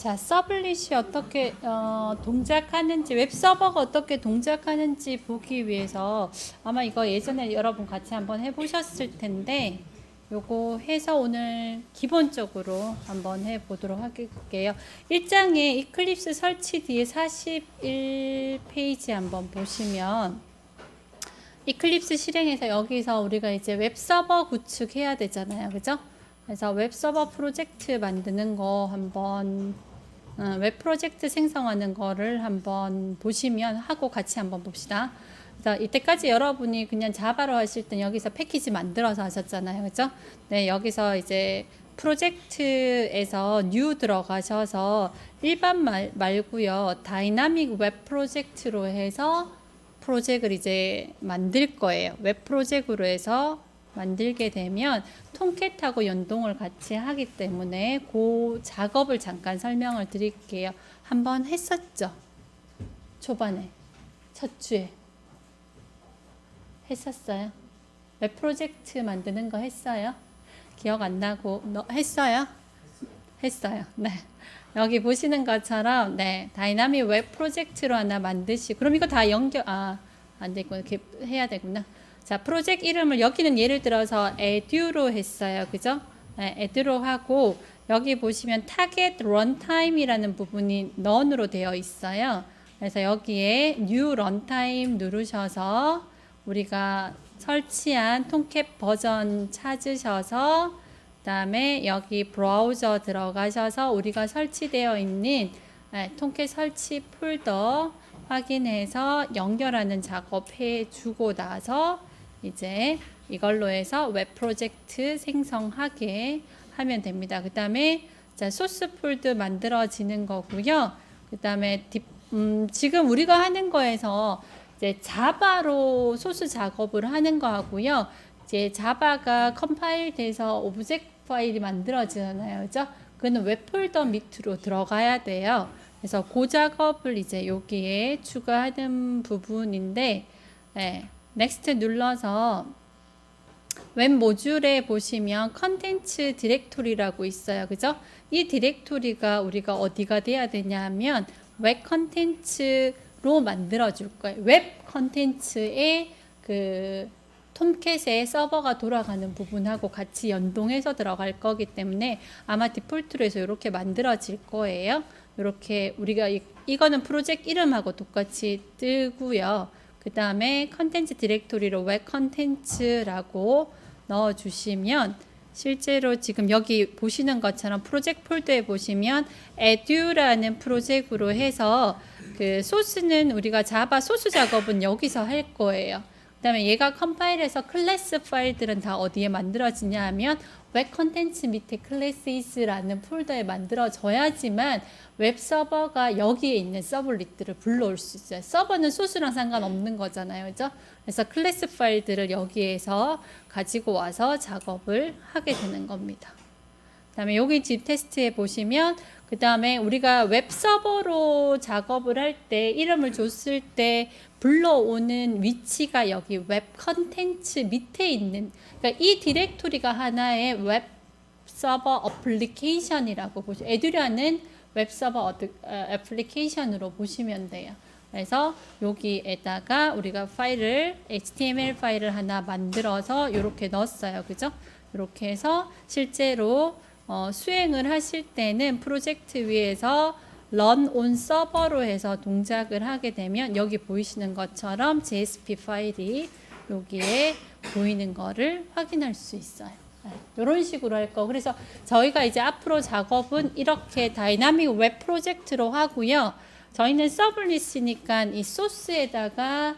자, 서블릿이 어떻게 동작하는지, 웹 서버가 어떻게 동작하는지 보기 위해서 아마 이거 예전에 여러분 같이 한번 해보셨을 텐데 요거 해서 오늘 기본적으로 한번 해보도록 할게요. 1장에 이클립스 설치 뒤에 41페이지 한번 보시면 이클립스 실행해서 여기서 우리가 이제 웹 서버 구축해야 되잖아요. 그죠? 그래서 웹 서버 프로젝트 만드는 거 한번 웹 프로젝트 생성하는 거를 한번 보시면 하고 같이 한번 봅시다. 그래서 이때까지 여러분이 그냥 자바로 하실 땐 여기서 패키지 만들어서 하셨잖아요. 그죠? 네, 여기서 이제 프로젝트에서 new 들어가셔서 일반 말고요. 다이나믹 웹 프로젝트로 해서 프로젝트를 이제 만들 거예요. 웹 프로젝트로 해서 만들게 되면 톰캣하고 연동을 같이 하기 때문에 그 작업을 잠깐 설명을 드릴게요. 한번 했었죠? 초반에 첫 주에 했었어요? 웹 프로젝트 만드는 거 했어요? 기억 안 나고 했어요? 했어요. 네. 여기 보시는 것처럼 네, 다이나믹 웹 프로젝트로 하나 만드시고 그럼 이거 다 안 되고 이렇게 해야 되구나. 자, 프로젝트 이름을 여기는 예를 들어서 edu로 했어요. 그죠? 네, edu로 하고 여기 보시면 target runtime이라는 부분이 none으로 되어 있어요. 그래서 여기에 new runtime 누르셔서 우리가 설치한 톰캣 버전 찾으셔서 그 다음에 여기 브라우저 들어가셔서 우리가 설치되어 있는 톰캣 설치 폴더 확인해서 연결하는 작업 해주고 나서 이제 이걸로 해서 웹 프로젝트 생성하게 하면 됩니다. 그 다음에 소스 폴더 만들어지는 거고요. 그 다음에 지금 우리가 하는 거에서 이제 자바로 소스 작업을 하는 거 하고요. 이제 자바가 컴파일 돼서 오브젝트 파일이 만들어지잖아요. 그죠? 그거는 웹 폴더 밑으로 들어가야 돼요. 그래서 그 작업을 이제 여기에 추가하는 부분인데, 네, 넥스트 눌러서 웹 모듈에 보시면 컨텐츠 디렉토리라고 있어요. 그죠? 이 디렉토리가 우리가 어디가 돼야 되냐면 웹 컨텐츠로 만들어 줄 거예요. 웹 컨텐츠에 그 톰캣의 서버가 돌아가는 부분하고 같이 연동해서 들어갈 거기 때문에 아마 디폴트로 해서 이렇게 만들어질 거예요. 이렇게 우리가 이거는 프로젝트 이름하고 똑같이 뜨고요. 그 다음에 컨텐츠 디렉토리로 웹 컨텐츠라고 넣어주시면 실제로 지금 여기 보시는 것처럼 프로젝트 폴더에 보시면 edu라는 프로젝트로 해서 그 소스는 우리가 자바 소스 작업은 여기서 할 거예요. 그 다음에 얘가 컴파일해서 클래스 파일들은 다 어디에 만들어지냐 하면 웹 컨텐츠 밑에 클래스라는 폴더에 만들어져야지만 웹 서버가 여기에 있는 서블릿들을 불러올 수 있어요. 서버는 소스랑 상관없는 거잖아요. 그죠? 그래서 클래스 파일들을 여기에서 가지고 와서 작업을 하게 되는 겁니다. 그 다음에 여기 집 테스트에 보시면 그 다음에 우리가 웹 서버로 작업을 할 때 이름을 줬을 때 불러오는 위치가 여기 웹 컨텐츠 밑에 있는 그러니까 이 디렉토리가 하나의 웹 서버 어플리케이션이라고 보시면 에듀라는 웹 서버 애플리케이션으로 보시면 돼요. 그래서 여기에다가 우리가 파일을 HTML 파일을 하나 만들어서 이렇게 넣었어요. 그죠? 이렇게 해서 실제로 수행을 하실 때는 프로젝트 위에서 run on 서버로 해서 동작을 하게 되면 여기 보이시는 것처럼 JSP 파일이 여기에 보이는 거를 확인할 수 있어요. 이런 식으로 할 거. 그래서 저희가 이제 앞으로 작업은 이렇게 다이나믹 웹 프로젝트로 하고요. 저희는 서블릿이니까 이 소스에다가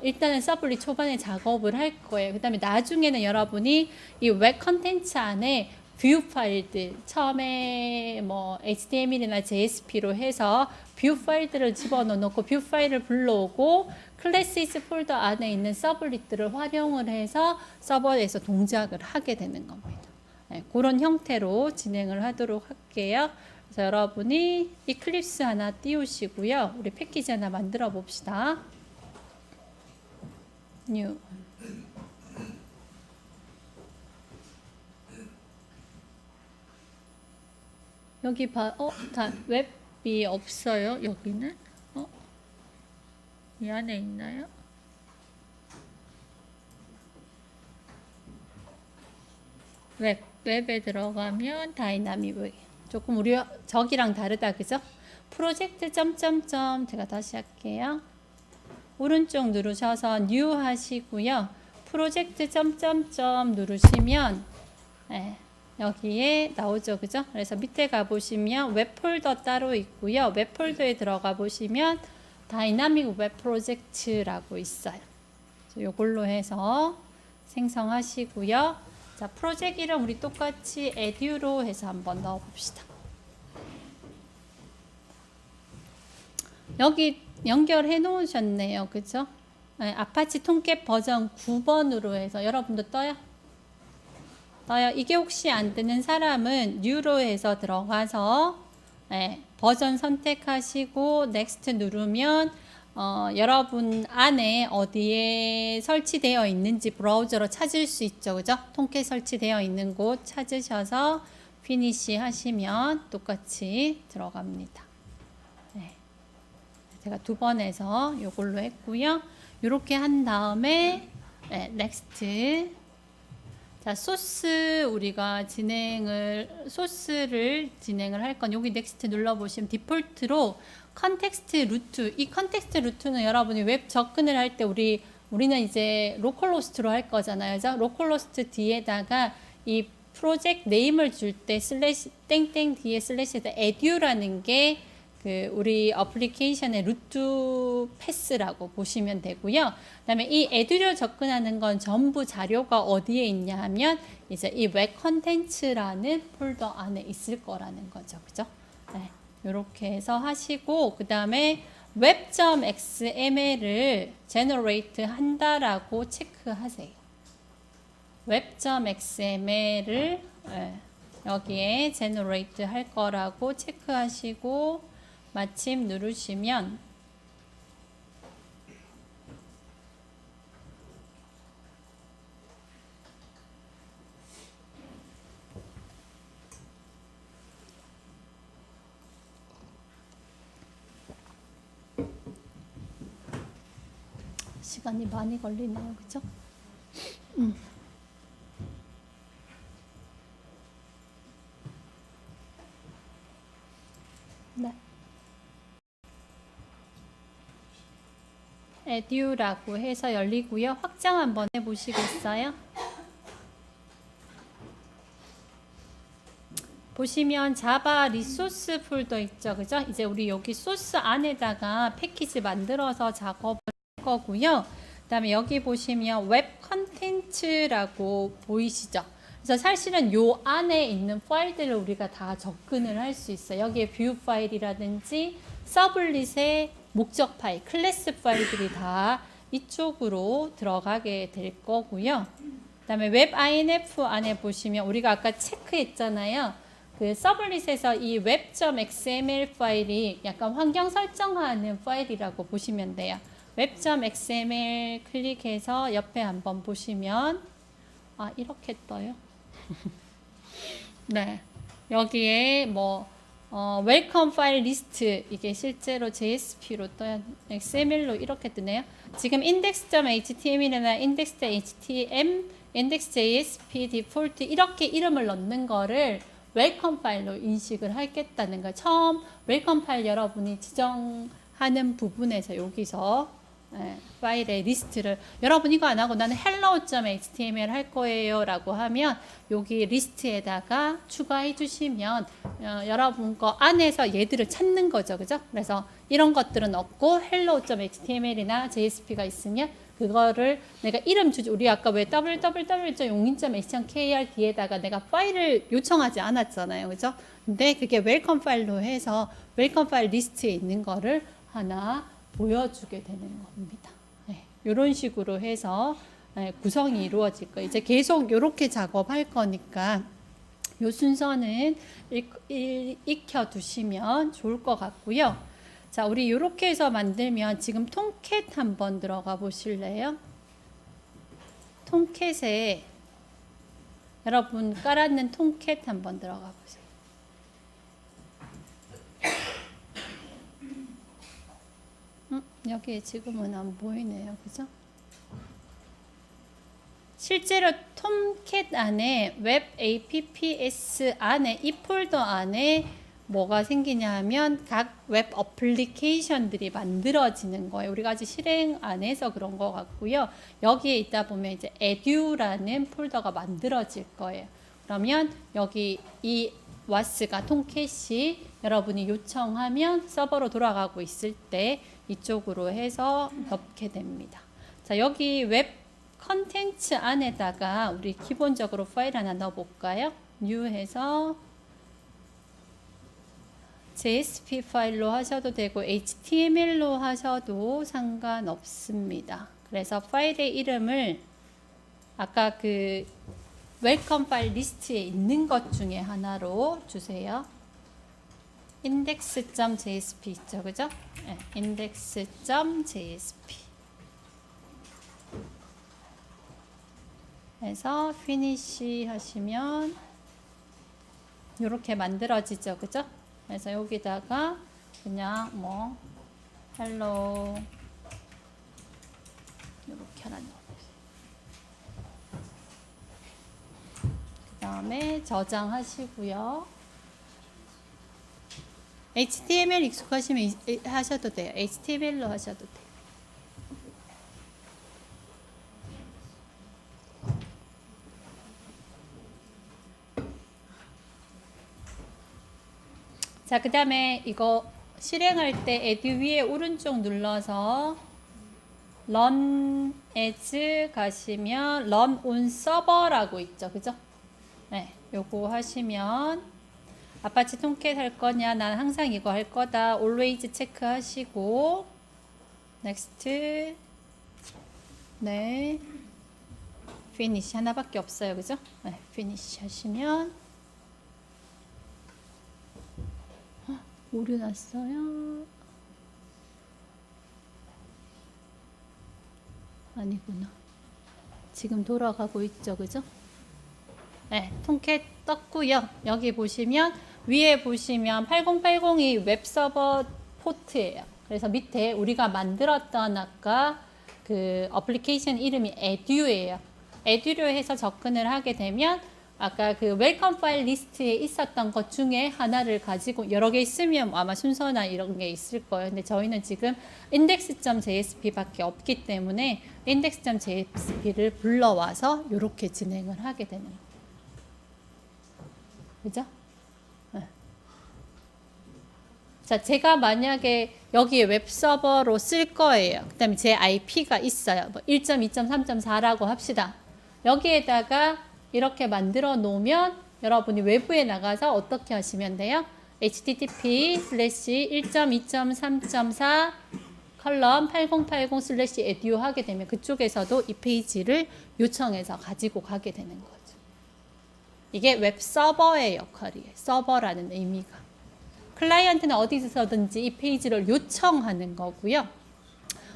일단은 서블릿 초반에 작업을 할 거예요. 그 다음에 나중에는 여러분이 이 웹 컨텐츠 안에 뷰 파일들 처음에 뭐 HTML이나 JSP로 해서 뷰 파일들을 집어넣고 뷰 파일을 불러오고 클래시스 폴더 안에 있는 서블릿들을 활용을 해서 서버에서 동작을 하게 되는 겁니다. 네, 그런 형태로 진행을 하도록 할게요. 그래서 여러분이 이클립스 하나 띄우시고요. 우리 패키지 하나 만들어 봅시다. New. 여기 다 웹이 없어요. 여기는 이 안에 있나요? 웹에 들어가면 다이나믹 웹. 조금 우리 저기랑 다르다, 그죠? 프로젝트 점점점 제가 다시 할게요. 오른쪽 누르셔서 뉴 하시고요. 프로젝트 점점점 누르시면 여기에 나오죠, 그죠? 그래서 밑에 가보시면 웹 폴더 따로 있고요. 웹 폴더에 들어가 보시면 다이나믹 웹 프로젝트라고 있어요. 이걸로 해서 생성하시고요. 자, 프로젝트 이름 우리 똑같이 에듀로 해서 한번 넣어봅시다. 여기 연결해 놓으셨네요, 그죠? 아파치 톰캣 버전 9번으로 해서 여러분도 떠요? 이게 혹시 안 뜨는 사람은 뉴로 해서 들어가서 버전 선택하시고 넥스트 누르면 여러분 안에 어디에 설치되어 있는지 브라우저로 찾을 수 있죠, 그죠? 톰캣 설치되어 있는 곳 찾으셔서 피니시 하시면 똑같이 들어갑니다. 제가 2번 해서 이걸로 했고요. 이렇게 한 다음에 넥스트. 자, 소스를 진행을 할 건 여기 넥스트 눌러보시면 디폴트로 컨텍스트 루트. 이 컨텍스트 루트는 여러분이 웹 접근을 할 때 우리는 이제 로컬호스트로 할 거잖아요. 그죠? 로컬호스트 뒤에다가 이 프로젝트 네임을 줄 때 슬래시 땡땡 뒤에 슬래시에다 edu라는 게 우리 어플리케이션의 루트 패스라고 보시면 되고요. 그다음에 이 에듀로 접근하는 건 전부 자료가 어디에 있냐 하면 이제 이 웹 컨텐츠라는 폴더 안에 있을 거라는 거죠. 그죠? 이렇게 해서 하시고 그다음에 web.xml을 generate 한다라고 체크하세요. web.xml을 여기에 generate 할 거라고 체크하시고 마침 누르시면 시간이 많이 걸리네요, 그죠? 네. 에듀라고 해서 열리고요. 확장 한번 해보시겠어요? 보시면 자바 리소스 폴더 있죠, 그죠? 이제 우리 여기 소스 안에다가 패키지 만들어서 작업을 할 거고요. 그 다음에 여기 보시면 웹 컨텐츠라고 보이시죠? 그래서 사실은 요 안에 있는 파일들을 우리가 다 접근을 할 수 있어요. 여기에 뷰 파일이라든지 서블릿의 목적 파일, 클래스 파일들이 다 이쪽으로 들어가게 될 거고요. 그 다음에 웹 INF 안에 보시면 우리가 아까 체크했잖아요. 그 서블릿에서 이 web.xml 파일이 약간 환경 설정하는 파일이라고 보시면 돼요. web.xml 클릭해서 옆에 한번 보시면 이렇게 떠요. 네, 여기에 웰컴 파일 리스트 이게 실제로 JSP로 떠야 XML로 이렇게 뜨네요. 지금 index.html이나 index.htm, index.jsp 디폴트 이렇게 이름을 넣는 거를 웰컴 파일로 인식을 하겠다는 거. 처음 웰컴 파일 여러분이 지정하는 부분에서 여기서 파일의 리스트를 여러분 이거 안 하고 나는 hello.html 할 거예요 라고 하면 여기 리스트에다가 추가해 주시면 여러분 거 안에서 얘들을 찾는 거죠, 그죠? 그래서 이런 것들은 없고 hello.html이나 JSP가 있으면 그거를 내가 이름 주지. 우리 아까 왜 www.용인.html 뒤에다가 내가 파일을 요청하지 않았잖아요, 그죠? 근데 그게 웰컴 파일로 해서 웰컴 파일 리스트에 있는 거를 하나 보여주게 되는 겁니다. 이런 식으로 해서 구성이 이루어질 거예요. 이제 계속 이렇게 작업할 거니까 이 순서는 익혀두시면 좋을 것 같고요. 자, 우리 이렇게 해서 만들면 지금 톰캣 한번 들어가 보실래요? 톰캣에 여러분 깔았는 톰캣 한번 들어가 보세요. 여기에 지금은 안 보이네요. 그죠? 실제로 톰캣 안에 웹 apps 안에 이 폴더 안에 뭐가 생기냐 하면 각 웹 어플리케이션들이 만들어지는 거예요. 우리가 아직 실행 안 해서 그런 것 같고요. 여기에 있다 보면 이제 edu라는 폴더가 만들어질 거예요. 그러면 여기 이 was가 톰캣이 여러분이 요청하면 서버로 돌아가고 있을 때 이쪽으로 해서 넣게 됩니다. 자, 여기 웹 컨텐츠 안에다가 우리 기본적으로 파일 하나 넣어볼까요? new 해서 JSP 파일로 하셔도 되고 HTML로 하셔도 상관없습니다. 그래서 파일의 이름을 아까 그 웰컴 파일 리스트에 있는 것 중에 하나로 주세요. index.jsp 있죠, 그죠? 네, index.jsp 해서 finish 하시면 이렇게 만들어지죠, 그죠? 그래서 여기다가 그냥 뭐 hello 이렇게 하나 넣어보세요. 그 다음에 저장하시고요. HTML 익숙하시면 하셔도 돼요. HTML로 하셔도 돼요. 자, 그 다음에 이거 실행할 때 에듀 위에 오른쪽 눌러서 run as 가시면 run on server라고 있죠, 그죠? 네, 요거 하시면 아파치 톰캣 할 거냐, 난 항상 이거 할 거다, always 체크하시고 next, 네, finish 하나밖에 없어요, 그죠? 네, finish 하시면 오류 났어요? 아니구나. 지금 돌아가고 있죠, 그죠? 네, 톰캣 떴고요. 여기 보시면 위에 보시면 8080이 웹서버 포트예요. 그래서 밑에 우리가 만들었던 아까 그 어플리케이션 이름이 edu예요. edu로 해서 접근을 하게 되면 아까 그 웰컴 파일 리스트에 있었던 것 중에 하나를 가지고 여러 개 있으면 아마 순서나 이런 게 있을 거예요. 근데 저희는 지금 index.jsp 밖에 없기 때문에 index.jsp를 불러와서 이렇게 진행을 하게 되는 거예요. 그죠? 네. 자, 제가 만약에 여기에 웹서버로 쓸 거예요. 그 다음에 제 IP가 있어요. 뭐 1.2.3.4라고 합시다. 여기에다가 이렇게 만들어 놓으면 여러분이 외부에 나가서 어떻게 하시면 돼요? http/1.2.3.4 컬럼 8080/edu 하게 되면 그쪽에서도 이 페이지를 요청해서 가지고 가게 되는 거죠. 이게 웹 서버의 역할이에요. 서버라는 의미가. 클라이언트는 어디서든지 이 페이지를 요청하는 거고요.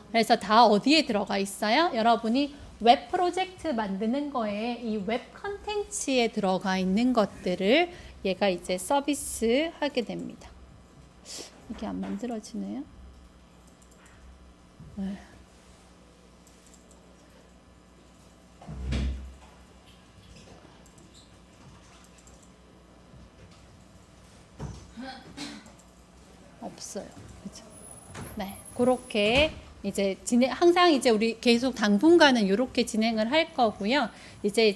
그래서 다 어디에 들어가 있어요? 여러분이 웹 프로젝트 만드는 거에 이 웹 컨텐츠에 들어가 있는 것들을 얘가 이제 서비스 하게 됩니다. 이게 안 만들어지네요. 네. 없어요. 그죠? 네. 그렇게 이제 항상 이제 우리 계속 당분간은 이렇게 진행을 할 거고요. 이제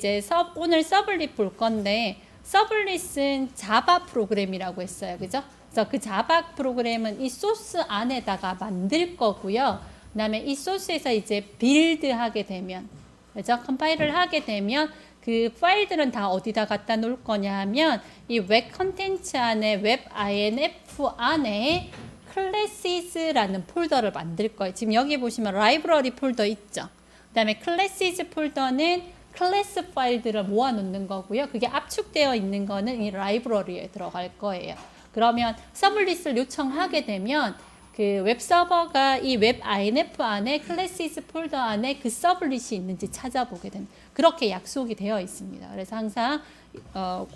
오늘 서블릿 볼 건데 서블릿은 자바 프로그램이라고 했어요. 그죠? 그래서 그 자바 프로그램은 이 소스 안에다가 만들 거고요. 그다음에 이 소스에서 이제 빌드 하게 되면 그죠? 컴파일을 하게 되면 그 파일들은 다 어디다 갖다 놓을 거냐 하면 이 웹 컨텐츠 안에 웹 INF 안에 클래시즈라는 폴더를 만들 거예요. 지금 여기 보시면 라이브러리 폴더 있죠. 그 다음에 클래시즈 폴더는 클래스 파일들을 모아놓는 거고요. 그게 압축되어 있는 거는 이 라이브러리에 들어갈 거예요. 그러면 서블릿을 요청하게 되면 그 웹서버가 이 웹 INF 안에 클래시즈 폴더 안에 그 서블릿이 있는지 찾아보게 됩니다. 그렇게 약속이 되어 있습니다. 그래서 항상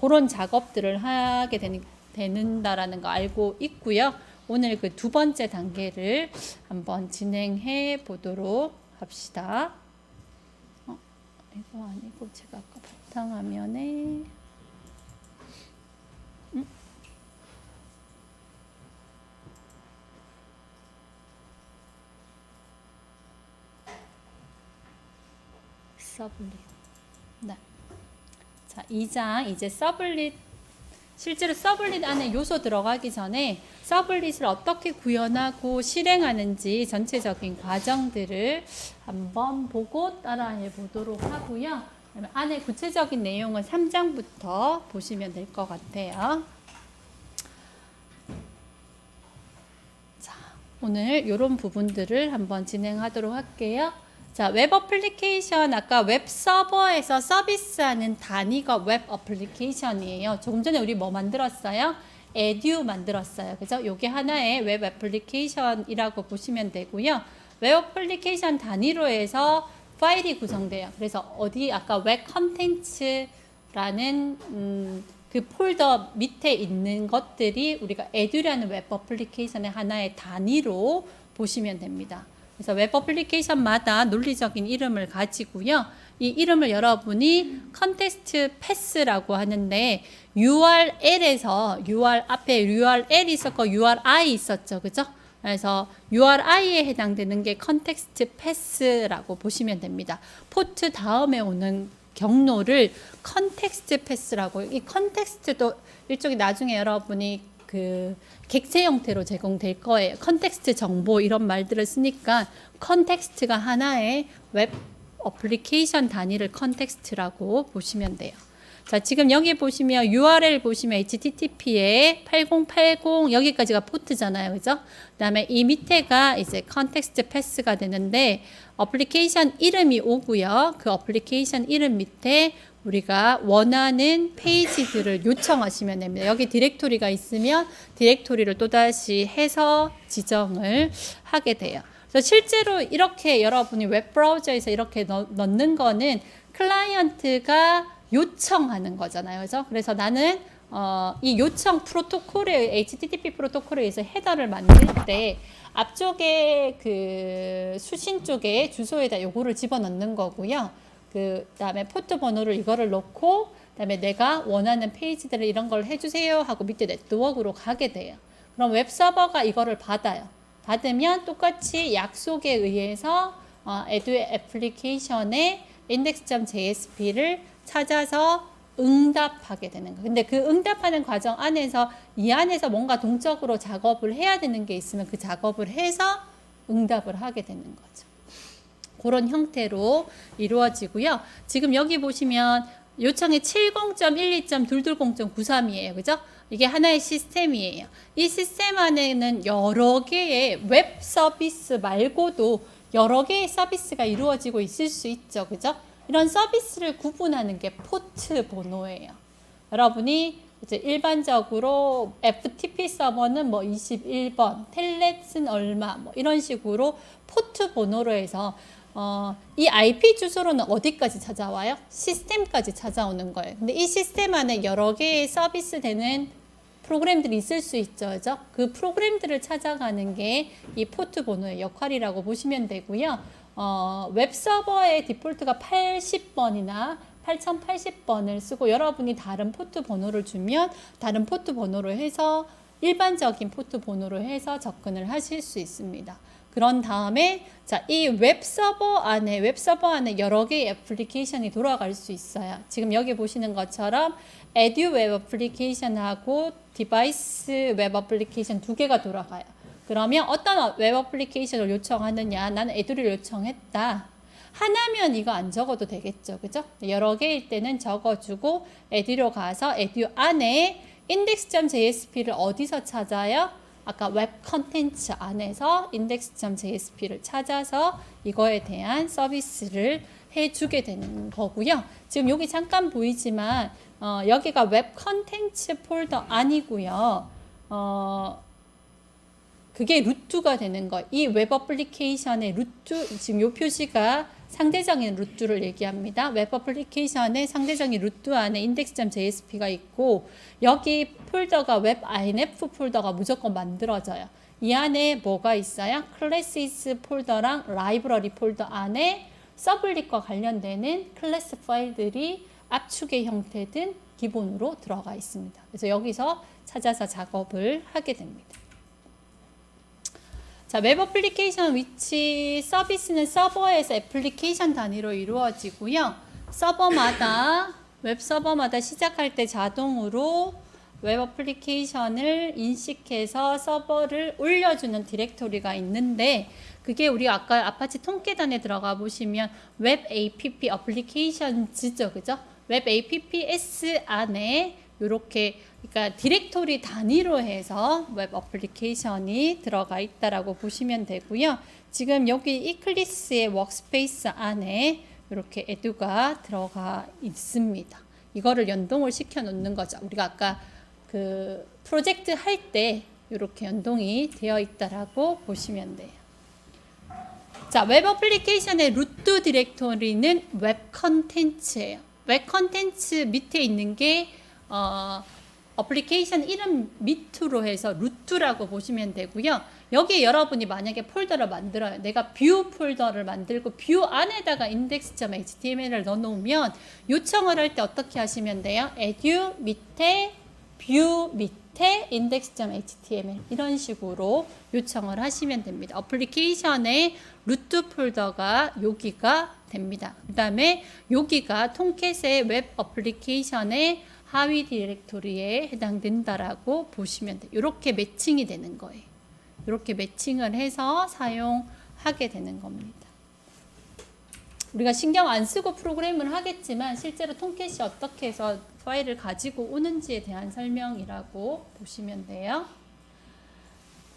그런 작업들을 하게 된다라는 거 알고 있고요. 오늘 그 두 번째 단계를 한번 진행해 보도록 합시다. 이거 아니고 제가 아까 바탕화면에 서블릿. 네. 자, 2장 이제 서블릿, 실제로 서블릿 안에 요소 들어가기 전에 서블릿을 어떻게 구현하고 실행하는지 전체적인 과정들을 한번 보고 따라해 보도록 하고요. 안에 구체적인 내용은 3장부터 보시면 될 것 같아요. 자, 오늘 이런 부분들을 한번 진행하도록 할게요. 자, 웹 어플리케이션, 아까 웹 서버에서 서비스하는 단위가 웹 어플리케이션이에요. 조금 전에 우리 뭐 만들었어요? 에듀 만들었어요. 그죠? 요게 하나의 웹 어플리케이션이라고 보시면 되고요. 웹 어플리케이션 단위로 해서 파일이 구성돼요. 그래서 어디 아까 웹 컨텐츠라는 그 폴더 밑에 있는 것들이 우리가 에듀라는 웹 어플리케이션의 하나의 단위로 보시면 됩니다. 그래서 웹 어플리케이션마다 논리적인 이름을 가지고요. 이 이름을 여러분이 컨텍스트 패스라고 하는데 URL에서 앞에 URL 있었고 URI 있었죠. 그죠? 그래서 URI에 해당되는 게 컨텍스트 패스라고 보시면 됩니다. 포트 다음에 오는 경로를 컨텍스트 패스라고, 이 컨텍스트도 일종의 나중에 여러분이 그 객체 형태로 제공될 거예요. 컨텍스트 정보 이런 말들을 쓰니까 컨텍스트가 하나의 웹 어플리케이션 단위를 컨텍스트라고 보시면 돼요. 자, 지금 여기 보시면 URL 보시면 HTTP에 8080 여기까지가 포트잖아요. 그죠? 그다음에 이 밑에가 이제 컨텍스트 패스가 되는데 어플리케이션 이름이 오고요. 그 어플리케이션 이름 밑에 우리가 원하는 페이지들을 요청하시면 됩니다. 여기 디렉토리가 있으면 디렉토리를 또다시 해서 지정을 하게 돼요. 그래서 실제로 이렇게 여러분이 웹브라우저에서 이렇게 넣는 거는 클라이언트가 요청하는 거잖아요. 그죠? 그래서 나는 이 요청 프로토콜에 HTTP 프로토콜에 의해서 헤더를 만들 때 앞쪽에 그 수신 쪽에 주소에다 요거를 집어넣는 거고요. 그 다음에 포트 번호를 이거를 넣고 그다음에 내가 원하는 페이지들을 이런 걸 해주세요 하고 밑에 네트워크로 가게 돼요. 그럼 웹 서버가 이거를 받아요. 받으면 똑같이 약속에 의해서 에듀 애플리케이션의 index.jsp를 찾아서 응답하게 되는 거예요. 근데 그 응답하는 과정 안에서 이 안에서 뭔가 동적으로 작업을 해야 되는 게 있으면 그 작업을 해서 응답을 하게 되는 거죠. 그런 형태로 이루어지고요. 지금 여기 보시면 요청이 70.12.220.93이에요. 그죠? 이게 하나의 시스템이에요. 이 시스템 안에는 여러 개의 웹 서비스 말고도 여러 개의 서비스가 이루어지고 있을 수 있죠. 그죠? 이런 서비스를 구분하는 게 포트 번호예요. 여러분이 이제 일반적으로 FTP 서버는 뭐 21번, 텔넷은 얼마, 뭐 이런 식으로 포트 번호로 해서 이 IP 주소로는 어디까지 찾아와요? 시스템까지 찾아오는 거예요. 근데 이 시스템 안에 여러 개의 서비스 되는 프로그램들이 있을 수 있죠. 그죠? 그 프로그램들을 찾아가는 게 이 포트 번호의 역할이라고 보시면 되고요. 웹 서버의 디폴트가 80번이나 8080번을 쓰고 여러분이 다른 포트 번호를 주면 다른 포트 번호로 해서 일반적인 포트 번호로 해서 접근을 하실 수 있습니다. 그런 다음에 자, 이 웹 서버 안에 여러 개의 애플리케이션이 돌아갈 수 있어요. 지금 여기 보시는 것처럼 에듀 웹 애플리케이션하고 디바이스 웹 애플리케이션 두 개가 돌아가요. 그러면 어떤 웹 애플리케이션을 요청하느냐? 나는 에듀를 요청했다. 하나면 이거 안 적어도 되겠죠. 그죠? 여러 개일 때는 적어주고 에듀로 가서 에듀 안에 index.jsp를 어디서 찾아요? 아까 웹 컨텐츠 안에서 index.jsp를 찾아서 이거에 대한 서비스를 해주게 되는 거고요. 지금 여기 잠깐 보이지만 여기가 웹 컨텐츠 폴더 아니고요. 그게 루트가 되는 거. 이 웹 어플리케이션의 루트, 지금 이 표시가 상대적인 루트를 얘기합니다. 웹 어플리케이션의 상대적인 루트 안에 index.jsp가 있고 여기 폴더가 웹 inf 폴더가 무조건 만들어져요. 이 안에 뭐가 있어요? classes 폴더랑 library 폴더 안에 서블릿과 관련되는 클래스 파일들이 압축의 형태든 기본으로 들어가 있습니다. 그래서 여기서 찾아서 작업을 하게 됩니다. 자, 웹 어플리케이션 위치 서비스는 서버에서 애플리케이션 단위로 이루어지고요. 서버마다 웹 서버마다 시작할 때 자동으로 웹 어플리케이션을 인식해서 서버를 올려주는 디렉토리가 있는데 그게 우리 아까 아파치 통계단에 들어가 보시면 웹 app 어플리케이션즈죠, 그죠? 웹 apps 안에 이렇게 그러니까 디렉토리 단위로 해서 웹 어플리케이션이 들어가 있다라고 보시면 되고요. 지금 여기 이클립스의 워크스페이스 안에 이렇게 에듀가 들어가 있습니다. 이거를 연동을 시켜 놓는 거죠. 우리가 아까 그 프로젝트 할 때 이렇게 연동이 되어 있다라고 보시면 돼요. 자, 웹 어플리케이션의 루트 디렉토리는 웹 컨텐츠예요. 웹 컨텐츠 밑에 있는 게 어플리케이션 이름 밑으로 해서 루트라고 보시면 되고요. 여기에 여러분이 만약에 폴더를 만들어요. 내가 뷰 폴더를 만들고 뷰 안에다가 index.html을 넣어놓으면 요청을 할 때 어떻게 하시면 돼요? edu 밑에 뷰 밑에 index.html 이런 식으로 요청을 하시면 됩니다. 어플리케이션의 루트 폴더가 여기가 됩니다. 그 다음에 여기가 통캣의 웹 어플리케이션의 하위 디렉토리에 해당된다라고 보시면 돼요. 이렇게 매칭이 되는 거예요. 이렇게 매칭을 해서 사용하게 되는 겁니다. 우리가 신경 안 쓰고 프로그램을 하겠지만 실제로 통캣이 어떻게 해서 파일을 가지고 오는지에 대한 설명이라고 보시면 돼요.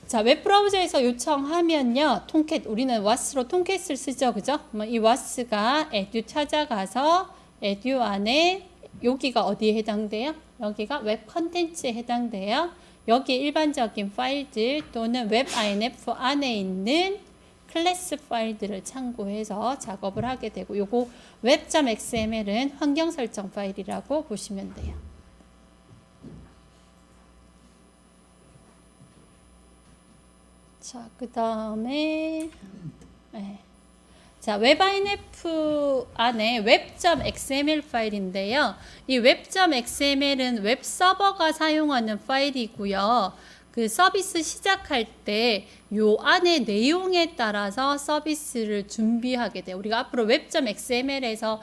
자, 웹브라우저에서 요청하면요. 통캣, 우리는 was로 통캣을 쓰죠. 그죠? 이 was가 edu 찾아가서 edu 안에 여기가 어디에 해당돼요? 여기가 웹 컨텐츠에 해당돼요. 여기 일반적인 파일들 또는 웹 inf 안에 있는 클래스 파일들을 참고해서 작업을 하게 되고 요거 web.xml은 환경 설정 파일이라고 보시면 돼요. 자, 그 다음에 자, 웹inf 안에 web.xml 파일인데요. 이 web.xml은 웹 서버가 사용하는 파일이고요. 그 서비스 시작할 때 요 안에 내용에 따라서 서비스를 준비하게 돼요. 우리가 앞으로 web.xml에서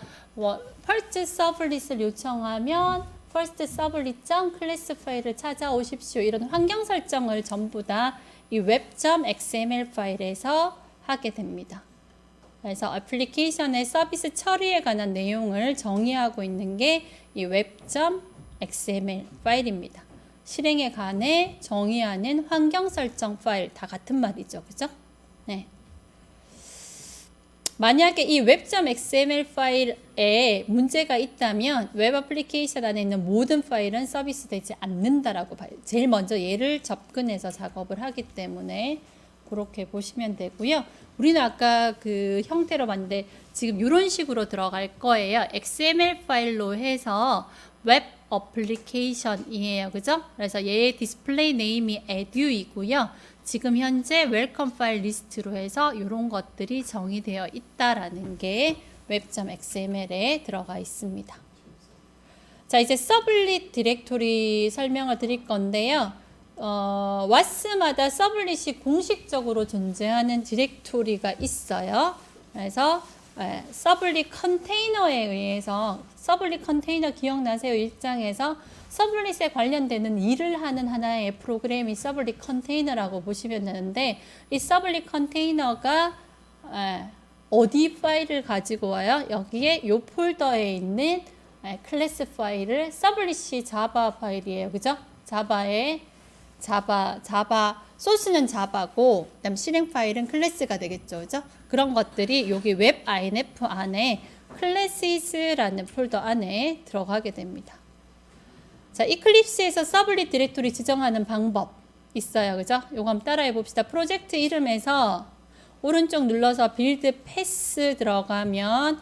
first servlet을 요청하면 first servlet.class 파일을 찾아오십시오. 이런 환경 설정을 전부 다 이 web.xml 파일에서 하게 됩니다. 그래서 애플리케이션의 서비스 처리에 관한 내용을 정의하고 있는 게 이 web.xml 파일입니다. 실행에 관해 정의하는 환경 설정 파일 다 같은 말이죠. 그죠? 네. 만약에 이 web.xml 파일에 문제가 있다면 웹 애플리케이션 안에 있는 모든 파일은 서비스되지 않는다라고 봐요. 제일 먼저 얘를 접근해서 작업을 하기 때문에 그렇게 보시면 되고요. 우리는 아까 그 형태로 봤는데 지금 이런 식으로 들어갈 거예요. XML 파일로 해서 웹 어플리케이션이에요. 그죠? 그래서 얘의 디스플레이 네임이 edu이고요. 지금 현재 웰컴 파일 리스트로 해서 이런 것들이 정의되어 있다라는 게 web.xml에 들어가 있습니다. 자, 이제 서블릿 디렉토리 설명을 드릴 건데요. was마다 서블릿이 공식적으로 존재하는 디렉토리가 있어요. 그래서 서블릿 컨테이너에 의해서 서블릿 컨테이너 기억나세요? 1장에서 서블릿에 관련되는 일을 하는 하나의 프로그램이 서블릿 컨테이너라고 보시면 되는데 이 서블릿 컨테이너가 어디 파일을 가지고 와요? 여기에 이 폴더에 있는 클래스 파일을 서블릿이 자바 파일이에요. 그죠? 자바의 자바 소스는 자바고 그다음 실행 파일은 클래스가 되겠죠. 그죠? 그런 것들이 여기 웹 inf 안에 클래시스라는 폴더 안에 들어가게 됩니다. 자, 이클립스에서 서블릿 디렉토리 지정하는 방법 있어요. 그죠? 요거 한번 따라해 봅시다. 프로젝트 이름에서 오른쪽 눌러서 빌드 패스 들어가면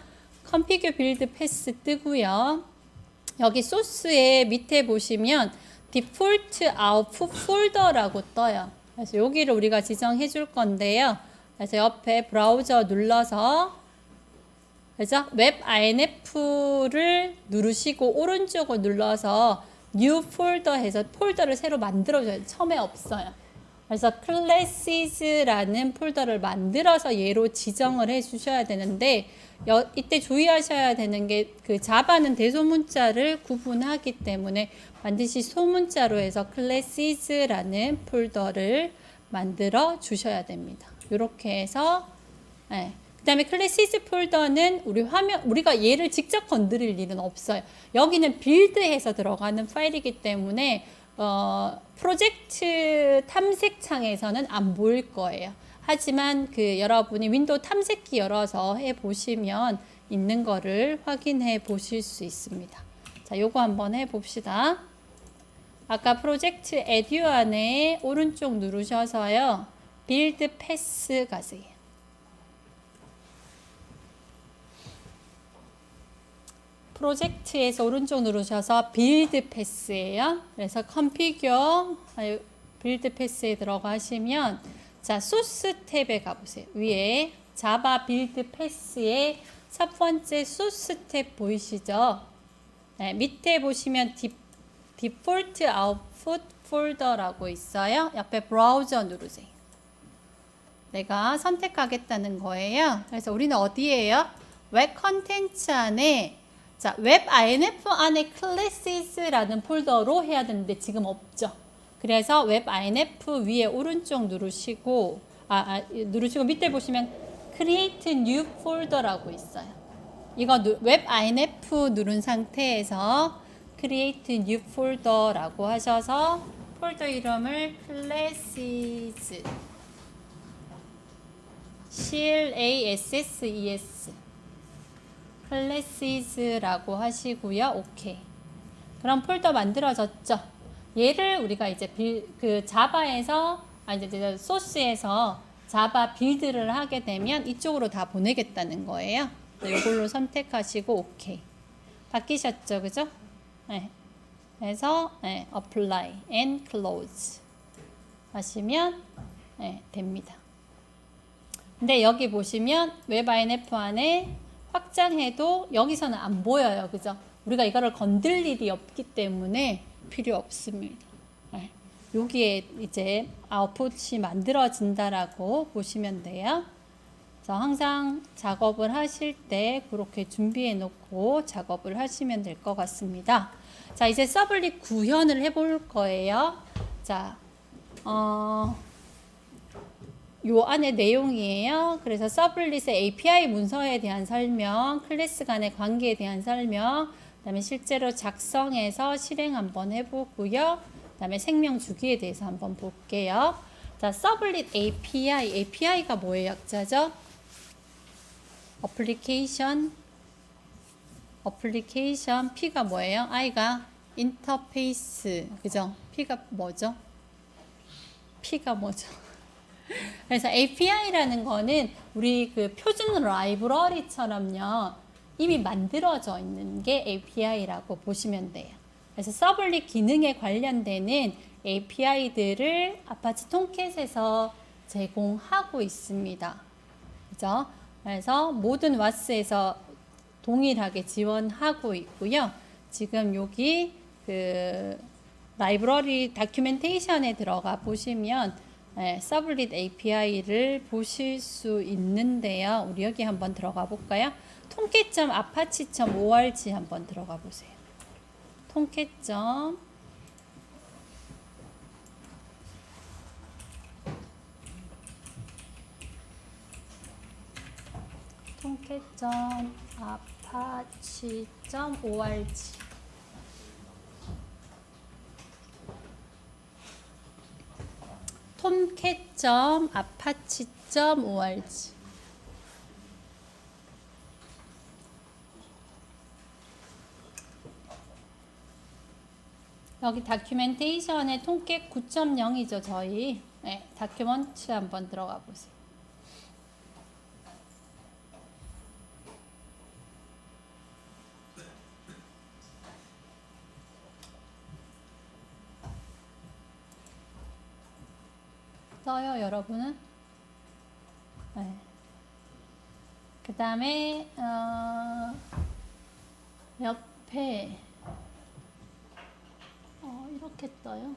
configure 빌드 패스 뜨고요. 여기 소스의 밑에 보시면 디폴트 아웃풋 폴더라고 떠요. 그래서 여기를 우리가 지정해 줄 건데요. 그래서 옆에 브라우저 눌러서 그죠? 웹 INF를 누르시고 오른쪽을 눌러서 뉴 폴더 해서 폴더를 새로 만들어줘요. 처음에 없어요. 그래서 classes라는 폴더를 만들어서 얘로 지정을 해 주셔야 되는데 이때 주의하셔야 되는 게 그 자바는 대소문자를 구분하기 때문에 반드시 소문자로 해서 classes라는 폴더를 만들어 주셔야 됩니다. 이렇게 해서 네. 그 다음에 클래시스 폴더는 우리가 얘를 직접 건드릴 일은 없어요. 여기는 빌드해서 들어가는 파일이기 때문에 프로젝트 탐색창에서는 안 보일 거예요. 하지만 여러분이 윈도우 탐색기 열어서 해 보시면 있는 거를 확인해 보실 수 있습니다. 자, 요거 한번 해 봅시다. 아까 프로젝트 에듀 안에 오른쪽 누르셔서요. 빌드 패스 가세요. 프로젝트에서 오른쪽 누르셔서 빌드 패스예요. 그래서 configure 빌드 패스에 들어가시면 자, 소스 탭에 가보세요. 위에 자바 빌드 패스의 첫 번째 소스 탭 보이시죠? 네, 밑에 보시면 디폴트 아웃풋 폴더라고 있어요. 옆에 브라우저 누르세요. 내가 선택하겠다는 거예요. 그래서 우리는 어디에요? 웹 컨텐츠 안에 자, 웹 INF 안에 classes라는 폴더로 해야 되는데 지금 없죠. 그래서 웹 INF 위에 오른쪽 누르시고 누르시고 밑에 보시면 create new folder라고 있어요. 이거 웹 INF 누른 상태에서 create new folder라고 하셔서 폴더 이름을 classes CLASSES classes라고 하시고요. 오케이. 그럼 폴더 만들어졌죠? 얘를 우리가 이제 자바에서 이제 소스에서 자바 빌드를 하게 되면 이쪽으로 다 보내겠다는 거예요. 이걸로 선택하시고 오케이. 바뀌셨죠, 그죠? 네. 그래서 네, apply and close 하시면 네, 됩니다. 근데 여기 보시면 웹 INF 안에 확장해도 여기서는 안 보여요. 그죠? 우리가 이거를 건들 일이 없기 때문에 필요 없습니다. 네. 여기에 이제 아웃풋이 만들어진다라고 보시면 돼요. 그래서 항상 작업을 하실 때 그렇게 준비해 놓고 작업을 하시면 될 것 같습니다. 자, 이제 서블릿 구현을 해볼 거예요. 자, 요 안에 내용이에요. 그래서 서블릿의 API 문서에 대한 설명, 클래스 간의 관계에 대한 설명, 그다음에 실제로 작성해서 실행 한번 해보고요. 그다음에 생명 주기에 대해서 한번 볼게요. 자, 서블릿 API가 뭐의 약자죠? 어플리케이션, P가 뭐예요? I가 인터페이스, 그죠? P가 뭐죠? 그래서 API라는 거는 우리 표준 라이브러리처럼요, 이미 만들어져 있는 게 API라고 보시면 돼요. 그래서 서블릿 기능에 관련되는 API들을 아파치 톰캣에서 제공하고 있습니다. 그죠? 그래서 모든 WAS에서 동일하게 지원하고 있고요. 지금 여기 라이브러리 다큐멘테이션에 들어가 보시면 서블릿 API를 보실 수 있는데요. 우리 여기 한번 들어가 볼까요? tomcat.apache.org 한번 들어가 보세요. tomcat.apache.org tomcat.apache.org 여기 다큐멘테이션에 톰캣 9.0이죠, 저희. 네, 다큐먼트 한번 들어가 보세요. 떠요, 여러분은? 네. 그 다음에 옆에 이렇게 떠요.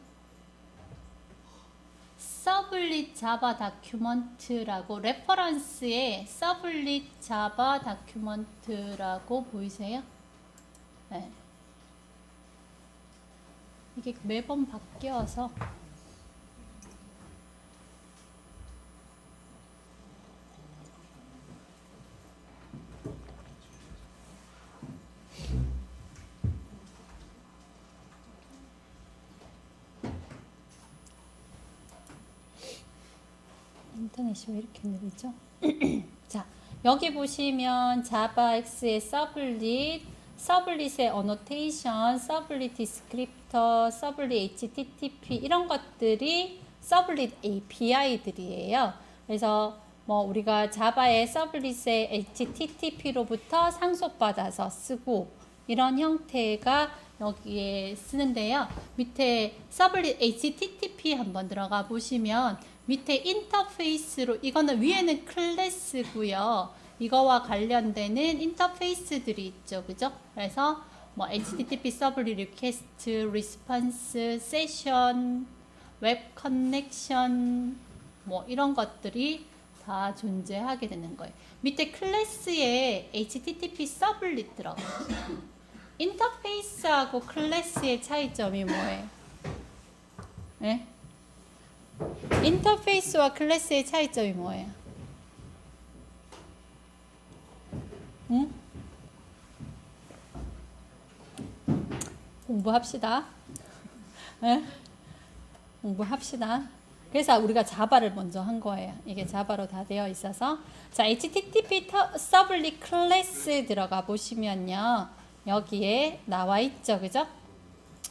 서블릿 자바 다큐먼트라고 레퍼런스에 서블릿 자바 다큐먼트라고 보이세요? 네. 이게 매번 바뀌어서 인터넷이 왜 이렇게 느리죠? 자, 여기 보시면 자바X의 서블릿, 서블릿의 어노테이션, 서블릿 디스크립터, 서블릿 HTTP 이런 것들이 서블릿 API들이에요. 그래서 뭐 우리가 자바의 서블릿의 HTTP로부터 상속받아서 쓰고 이런 형태가 여기에 쓰는데요. 밑에 서블릿 HTTP 한번 들어가 보시면 밑에 인터페이스로 이거는 위에는 클래스고요. 이거와 관련되는 인터페이스들이 있죠. 그죠? 그래서 뭐 HTTP 서블릿 리퀘스트, 리스폰스, 세션, 웹 커넥션 뭐 이런 것들이 다 존재하게 되는 거예요. 밑에 클래스에 HTTP 서블릿 들어가요. 인터페이스하고 클래스의 차이점이 뭐예요? 네? 인터페이스와 클래스의 차이점이 뭐예요? 응? 공부합시다. 네? 공부합시다. 그래서 우리가 자바를 먼저 한 거예요. 이게 자바로 다 되어 있어서. 자, HTTP 서블릿 클래스 들어가 보시면요. 여기에 나와 있죠. 그죠?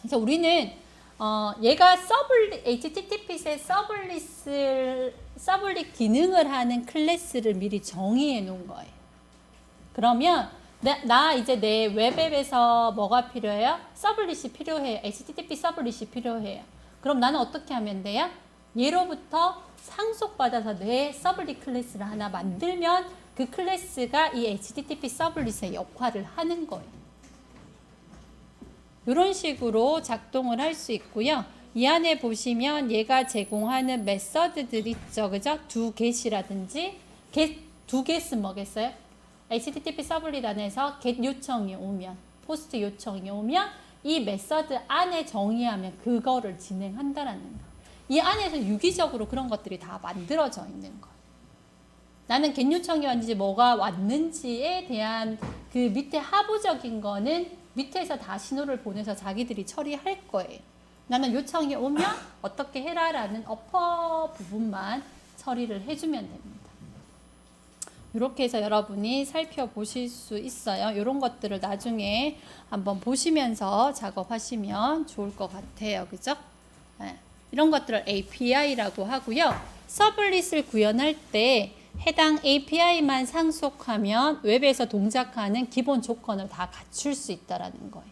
그래서 우리는 얘가 HTTP의 서블릿 기능을 하는 클래스를 미리 정의해 놓은 거예요. 그러면 나 이제 내 웹앱에서 뭐가 필요해요? 서블릿이 필요해요. HTTP 서블릿이 필요해요. 그럼 나는 어떻게 하면 돼요? 얘로부터 상속받아서 내 서블릿 클래스를 하나 만들면 그 클래스가 이 HTTP 서블릿의 역할을 하는 거예요. 이런 식으로 작동을 할 수 있고요. 이 안에 보시면 얘가 제공하는 메서드들 있죠. 그죠? do get이라든지 do get은 뭐겠어요? HTTP 서블릿 안에서 get 요청이 오면 포스트 요청이 오면 이 메서드 안에 정의하면 그거를 진행한다라는 거. 이 안에서 유기적으로 그런 것들이 다 만들어져 있는 거예요. 나는 get 요청이 왔는지 뭐가 왔는지에 대한 그 밑에 하부적인 거는 밑에서 다 신호를 보내서 자기들이 처리할 거예요. 나는 요청이 오면 어떻게 해라라는 어퍼 부분만 처리를 해주면 됩니다. 이렇게 해서 여러분이 살펴보실 수 있어요. 이런 것들을 나중에 한번 보시면서 작업하시면 좋을 것 같아요. 그죠? 네. 이런 것들을 API라고 하고요. 서블릿을 구현할 때 해당 API만 상속하면 웹에서 동작하는 기본 조건을 다 갖출 수 있다라는 거예요.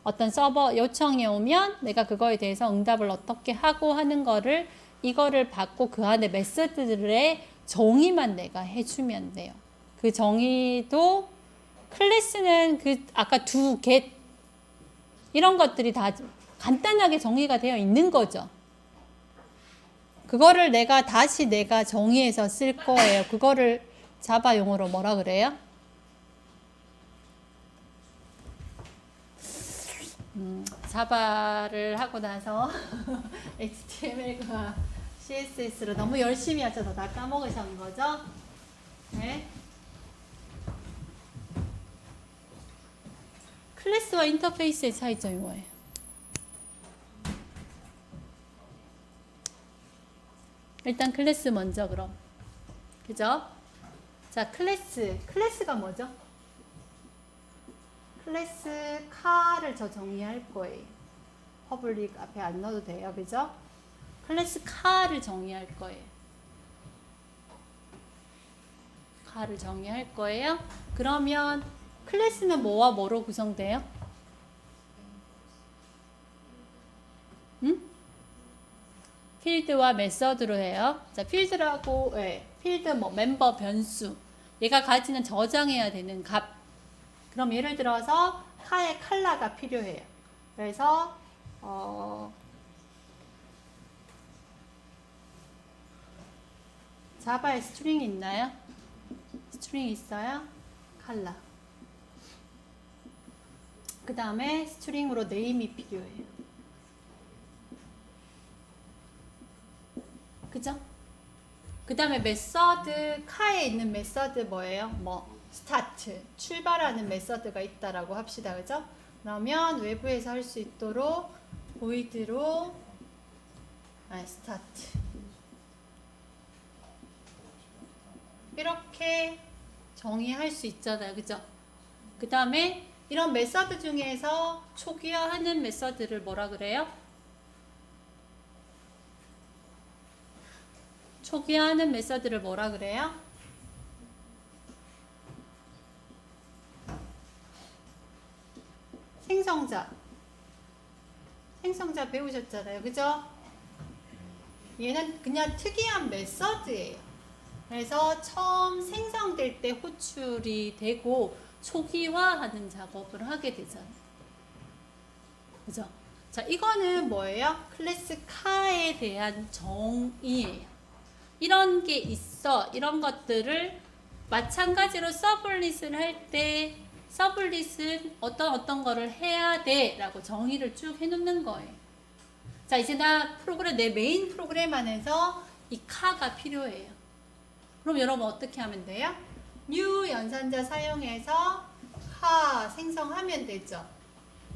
어떤 서버 요청이 오면 내가 그거에 대해서 응답을 어떻게 하고 하는 거를 이거를 받고 그 안에 메서드들의 정의만 내가 해주면 돼요. 그 정의도 클래스는 그 아까 do, get 이런 것들이 다 간단하게 정의가 되어 있는 거죠. 그거를 내가 정의해서 쓸 거예요. 그거를 자바 용어로 뭐라 그래요? 자바를 하고 나서 HTML과 CSS를 너무 열심히 하셔서 다 까먹으신 거죠? 네. 클래스와 인터페이스의 차이점이 뭐예요? 일단 클래스 먼저 그럼. 그죠? 자, 클래스가 뭐죠? 클래스 카를 저 정의할 거예요. 퍼블릭 앞에 안 넣어도 돼요. 그죠? 클래스 카를 정의할 거예요. 카를 정의할 거예요. 그러면 클래스는 뭐와 뭐로 구성돼요? 필드와 메서드로 해요. 자, 필드라고, 필드 뭐 멤버 변수. 얘가 가지는 저장해야 되는 값. 그럼 예를 들어서 카의 컬러가 필요해요. 그래서 자바에 스트링 있나요? 스트링 있어요? 컬러. 그 다음에 스트링으로 네임이 필요해요. 그죠? 그 다음에 메서드, 카에 있는 메서드 뭐예요? 뭐 스타트, 출발하는 메서드가 있다라고 합시다. 그죠? 그러면 외부에서 할 수 있도록 void로 스타트 이렇게 정의할 수 있잖아요. 그죠? 그 다음에 이런 메서드 중에서 초기화하는 메서드를 뭐라 그래요? 초기화하는 메서드를 뭐라 그래요? 생성자 배우셨잖아요. 그죠? 얘는 그냥 특이한 메서드예요. 그래서 처음 생성될 때 호출이 되고 초기화하는 작업을 하게 되잖아요. 그죠? 자, 이거는 뭐예요? 클래스 카에 대한 정의예요. 이런 게 있어. 이런 것들을 마찬가지로 서블릿을 할 때 서블릿은 어떤 거를 해야 돼 라고 정의를 쭉 해놓는 거예요. 자, 이제 나 프로그램, 내 메인 프로그램 안에서 이 카가 필요해요. 그럼 여러분 어떻게 하면 돼요? new 연산자 사용해서 카 생성하면 되죠.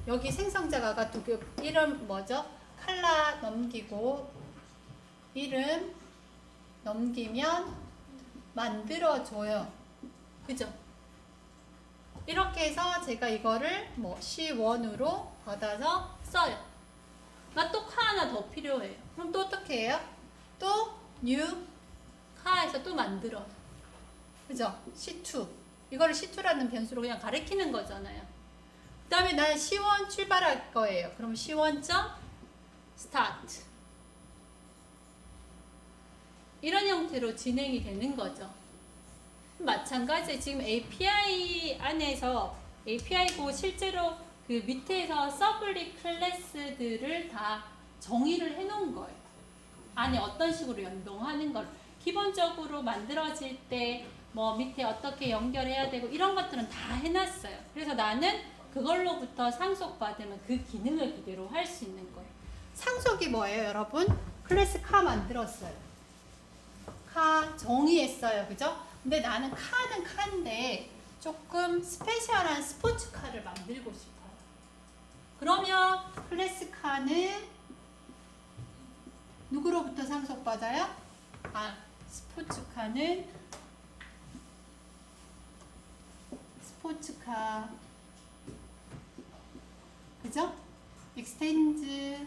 여기 생성자가 두 개, 이름 뭐죠? 컬러 넘기고 이름 넘기면 만들어줘요. 그죠? 이렇게 해서 제가 이거를 뭐 C1으로 받아서 써요. 나 또 카 하나 더 필요해요. 그럼 또 어떻게 해요? 또 new 카에서 또 만들어. 그죠? C2. 이거를 C2라는 변수로 그냥 가리키는 거잖아요. 그 다음에 나는 C1 출발할 거예요. 그럼 C1.start. 이런 형태로 진행이 되는 거죠. 마찬가지 지금 API 안에서 API고 실제로 그 밑에서 서블릿 클래스들을 다 정의를 해놓은 거예요. 안에 어떤 식으로 연동하는 걸 기본적으로 만들어질 때 뭐 밑에 어떻게 연결해야 되고 이런 것들은 다 해놨어요. 그래서 나는 그걸로부터 상속받으면 그 기능을 그대로 할 수 있는 거예요. 상속이 뭐예요, 여러분? 클래스 카 만들었어요. 카 정의했어요. 그죠? 근데 나는 카는 카인데 조금 스페셜한 스포츠카를 만들고 싶어요. 그러면 클래스 카는 누구로부터 상속받아요? 스포츠카는 스포츠카 그죠? 익스텐즈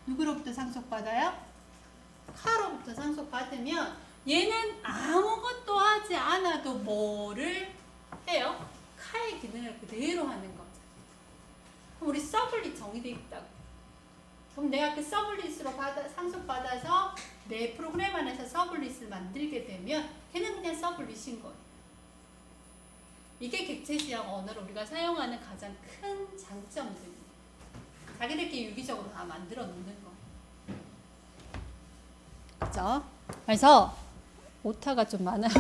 누구로부터 상속받아요? 카로부터 상속받으면 얘는 아무것도 하지 않아도 뭐를 해요? 카의 기능을 그대로 하는 거죠. 그럼 우리 서블릿 정의되어 있다고. 그럼 내가 그 서블릿으로 상속받아서 내 프로그램 안에서 서블릿을 만들게 되면 걔는 그냥 서블릿인 거예요. 이게 객체 지향 언어를 우리가 사용하는 가장 큰 장점들입니다. 자기들끼리 유기적으로 다 만들어 놓는 거. 그죠? 그래서 오타가 좀 많아요.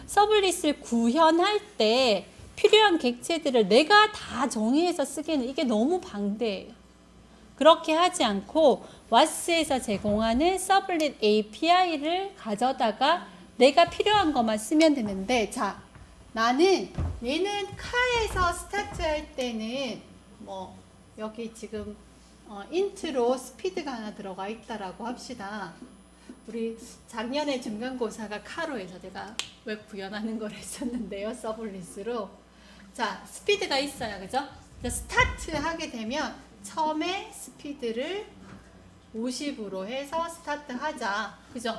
서블릿을 구현할 때 필요한 객체들을 내가 다 정의해서 쓰기에는 이게 너무 방대해요. 그렇게 하지 않고 와스에서 제공하는 서블릿 API를 가져다가 내가 필요한 것만 쓰면 되는데, 자, 나는 얘는 카에서 스타트 할 때는 뭐 여기 지금 인트로 스피드가 하나 들어가 있다라고 합시다. 우리 작년에 중간고사가 카로 해서 제가 웹 구현하는 걸 했었는데요. 서블릿으로. 자, 스피드가 있어요. 그죠? 스타트 하게 되면 처음에 스피드를 50으로 해서 스타트 하자. 그죠?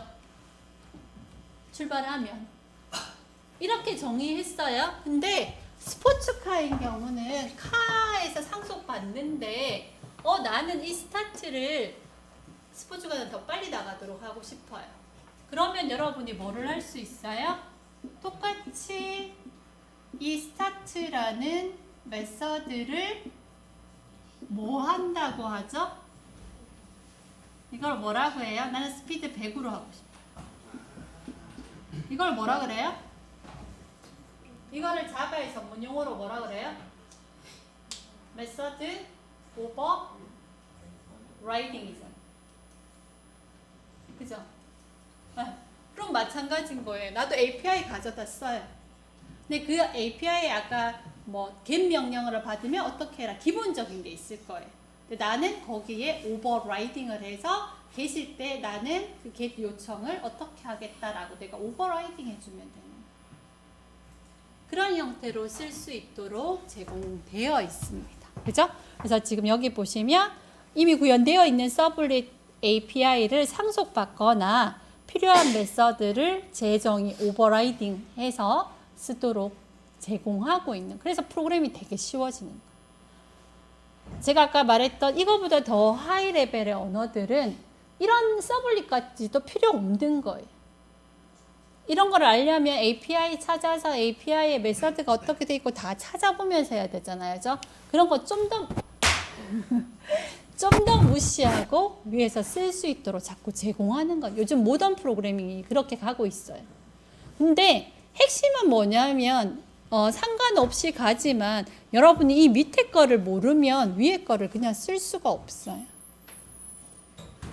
출발하면. 이렇게 정의했어요. 근데 스포츠카인 경우는 카에서 상속받는데 나는 이 스타트를 스포츠관은 더 빨리 나가도록 하고 싶어요. 그러면 여러분이 뭐를 할 수 있어요? 똑같이 이 스타트라는 메서드를 뭐 한다고 하죠? 이걸 뭐라고 해요? 나는 스피드 100으로 하고 싶어. 이걸 뭐라 그래요? 이거를 자바의 전문 용어로 뭐라 그래요? 메서드 오버 라이딩이죠. 그죠? 그럼 마찬가지인 거예요. 나도 API 가져다 써요. 근데 그 API에 아까 뭐 get 명령어를 받으면 어떻게 해라 기본적인 게 있을 거예요. 근데 나는 거기에 오버라이딩을 해서 계실 때 나는 그 get 요청을 어떻게 하겠다라고 내가 오버라이딩 해주면 되는 거예요. 그런 형태로 쓸 수 있도록 제공되어 있습니다. 그죠? 그래서 지금 여기 보시면 이미 구현되어 있는 서블릿 API를 상속받거나 필요한 메서드를 재정의 오버라이딩 해서 쓰도록 제공하고 있는, 그래서 프로그램이 되게 쉬워지는 거예요. 제가 아까 말했던 이거보다 더 하이 레벨의 언어들은 이런 서블릿까지도 필요 없는 거예요. 이런 걸 알려면 API 찾아서 API의 메서드가 어떻게 돼 있고 다 찾아보면서 해야 되잖아요. 그죠? 그런 거 좀 더 무시하고 위에서 쓸 수 있도록 자꾸 제공하는 거. 요즘 모던 프로그래밍이 그렇게 가고 있어요. 근데 핵심은 뭐냐면 상관없이 가지만 여러분이 이 밑에 거를 모르면 위에 거를 그냥 쓸 수가 없어요.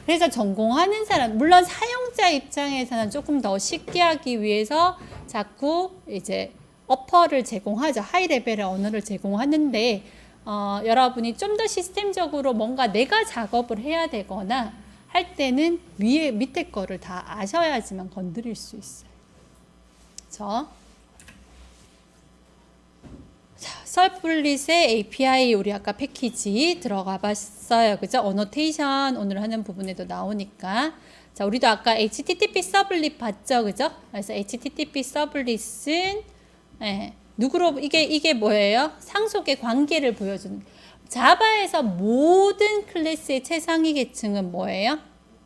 그래서 전공하는 사람, 물론 사용자 입장에서는 조금 더 쉽게 하기 위해서 자꾸 이제 어퍼를 제공하죠. 하이 레벨의 언어를 제공하는데 여러분이 좀 더 시스템적으로 뭔가 내가 작업을 해야 되거나 할 때는 밑에 거를 다 아셔야지만 건드릴 수 있어요. 그렇죠? 자, 서블릿의 API 우리 아까 패키지 들어가 봤어요. 그죠? 어노테이션 오늘 하는 부분에도 나오니까. 자, 우리도 아까 HTTP 서블릿 봤죠? 그죠? 그래서 HTTP 서블릿은 누구로 이게 뭐예요? 상속의 관계를 보여주는. 자바에서 모든 클래스의 최상위 계층은 뭐예요?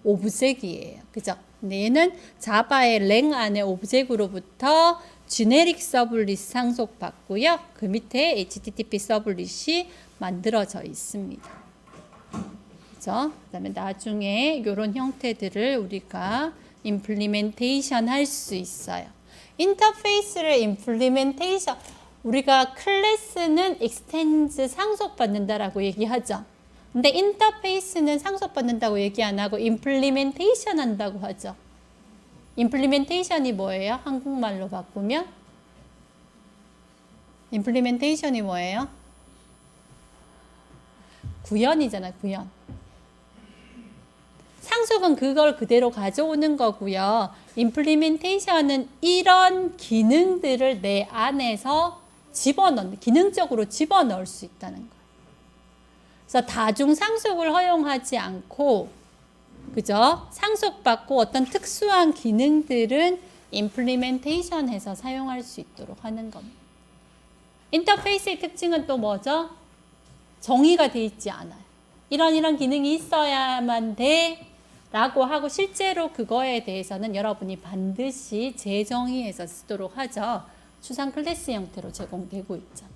오브젝이에요. 그죠? 근데 얘는 자바의 랭 안에 오브젝으로부터 지네릭 서블릿 상속받고요. 그 밑에 HTTP 서블릿이 만들어져 있습니다. 그죠? 그다음에 나중에 이런 형태들을 우리가 임플리멘테이션 할 수 있어요. 인터페이스를 임플리멘테이션, 우리가 클래스는 extends 상속받는다라고 얘기하죠. 근데 인터페이스는 상속받는다고 얘기 안 하고 임플리멘테이션 한다고 하죠. 임플리멘테이션이 뭐예요? 한국말로 바꾸면? 임플리멘테이션이 뭐예요? 구현이잖아요, 구현. 상속은 그걸 그대로 가져오는 거고요. 임플리멘테이션은 이런 기능들을 내 안에서 기능적으로 집어넣을 수 있다는 거예요. 그래서 다중 상속을 허용하지 않고, 그죠? 상속받고 어떤 특수한 기능들은 임플리멘테이션해서 사용할 수 있도록 하는 겁니다. 인터페이스의 특징은 또 뭐죠? 정의가 돼 있지 않아요. 이런 기능이 있어야만 돼 라고 하고 실제로 그거에 대해서는 여러분이 반드시 재정의해서 쓰도록 하죠. 추상 클래스 형태로 제공되고 있죠.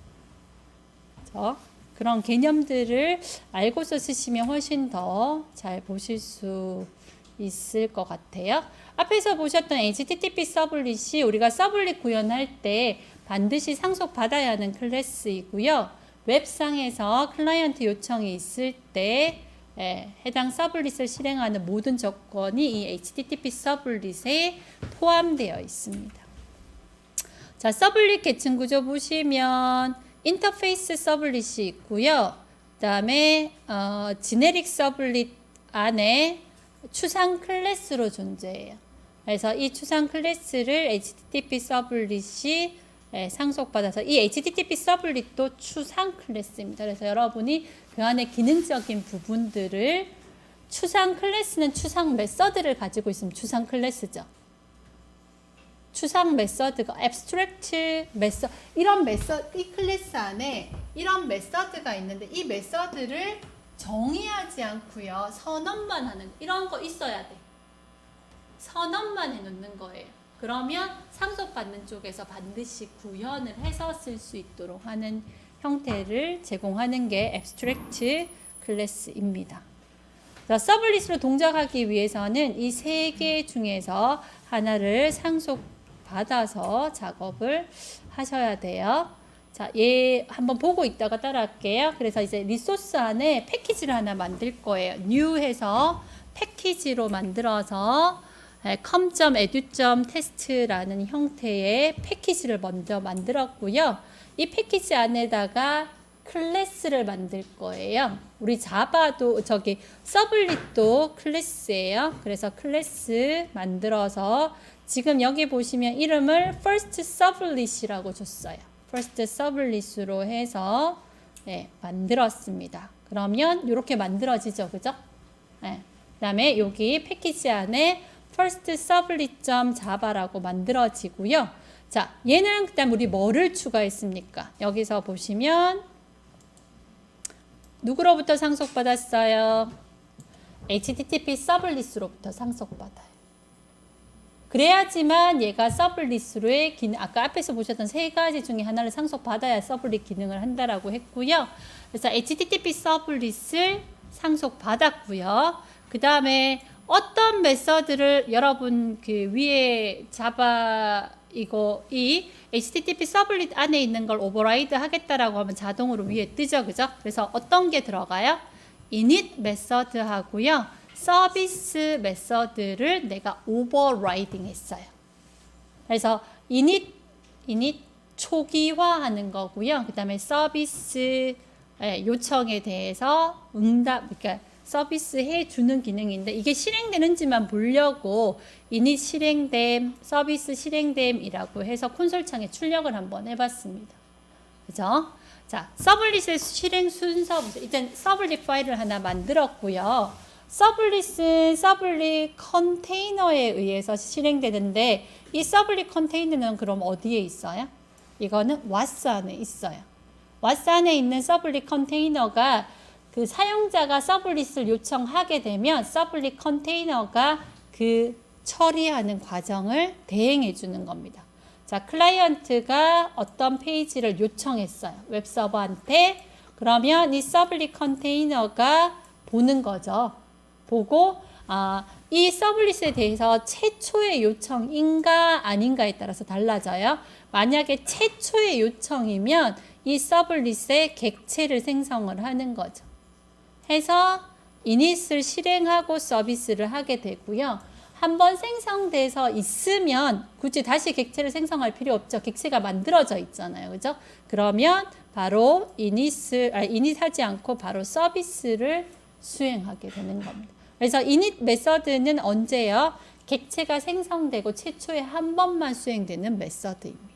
그렇죠? 그런 개념들을 알고서 쓰시면 훨씬 더 잘 보실 수 있을 것 같아요. 앞에서 보셨던 HTTP 서블릿이 우리가 서블릿 구현할 때 반드시 상속받아야 하는 클래스이고요. 웹상에서 클라이언트 요청이 있을 때 해당 서블릿을 실행하는 모든 조건이 이 HTTP 서블릿에 포함되어 있습니다. 자, 서블릿 계층 구조 보시면 인터페이스 서블릿이 있고요. 그 다음에 지네릭 서블릿 안에 추상 클래스로 존재해요. 그래서 이 추상 클래스를 HTTP 서블릿이 상속받아서 이 HTTP 서블릿도 추상 클래스입니다. 그래서 여러분이 그 안에 기능적인 부분들을 추상 클래스는 추상 메서드를 가지고 있으면 추상 클래스죠. 추상 메서드가 abstract 메서드, 이 클래스 안에 이런 메서드가 있는데 이 메서드를 정의하지 않고요. 선언만 하는 이런 거 있어야 돼. 선언만 해놓는 거예요. 그러면 상속받는 쪽에서 반드시 구현을 해서 쓸 수 있도록 하는 형태를 제공하는 게 abstract 클래스입니다. 서블리스로 동작하기 위해서는 이 세 개 중에서 하나를 상속받아서 작업을 하셔야 돼요. 자, 얘 한번 보고 있다가 따라할게요. 그래서 이제 리소스 안에 패키지를 하나 만들 거예요. new 해서 패키지로 만들어서 com.edu.test라는 형태의 패키지를 먼저 만들었고요. 이 패키지 안에다가 클래스를 만들 거예요. 우리 자바도 서블릿도 클래스예요. 그래서 클래스 만들어서 지금 여기 보시면 이름을 first sublet이라고 줬어요. first sublet으로 해서 만들었습니다. 그러면 이렇게 만들어지죠, 그죠? 그다음에 여기 패키지 안에 first sublet.java라고 만들어지고요. 자, 얘는 그다음 우리 뭐를 추가했습니까? 여기서 보시면 누구로부터 상속받았어요? HTTP 서블릿으로부터 상속받아요. 그래야지만 얘가 서블릿으로의 기능, 아까 앞에서 보셨던 세 가지 중에 하나를 상속받아야 서블릿 기능을 한다라고 했고요. 그래서 HTTP 서블릿을 상속받았고요. 그 다음에 어떤 메서드를 여러분 그 위에 자바 이 HTTP 서블릿 안에 있는 걸 오버라이드 하겠다라고 하면 자동으로 위에 뜨죠, 그죠? 그래서 어떤 게 들어가요? init 메서드 하고요. 서비스 메서드를 내가 오버라이딩 했어요. 그래서 init 초기화하는 거고요. 그 다음에 서비스 요청에 대해서 그러니까 서비스 해주는 기능인데 이게 실행되는지만 보려고 init 실행됨, 서비스 실행됨이라고 해서 콘솔 창에 출력을 한번 해봤습니다. 그죠? 자, 서블릿의 실행 순서부터 일단 서블릿 파일을 하나 만들었고요. 서블릿은 서블릿 컨테이너에 의해서 실행되는데 이 서블릿 컨테이너는 그럼 어디에 있어요? 이거는 WAS 안에 있어요. WAS 안에 있는 서블릿 컨테이너가 그 사용자가 서블릿을 요청하게 되면 서블릿 컨테이너가 그 처리하는 과정을 대행해 주는 겁니다. 자, 클라이언트가 어떤 페이지를 요청했어요. 웹서버한테. 그러면 이 서블릿 컨테이너가 보는 거죠. 보고 이 서블릿에 대해서 최초의 요청인가 아닌가에 따라서 달라져요. 만약에 최초의 요청이면 이 서블릿의 객체를 생성을 하는 거죠. 해서 이닛을 실행하고 서비스를 하게 되고요. 한번 생성돼서 있으면 굳이 다시 객체를 생성할 필요 없죠. 객체가 만들어져 있잖아요. 그죠? 그러면 바로 이닛하지 않고 바로 서비스를 수행하게 되는 겁니다. 그래서 init 메서드는 언제요? 객체가 생성되고 최초에 한 번만 수행되는 메서드입니다.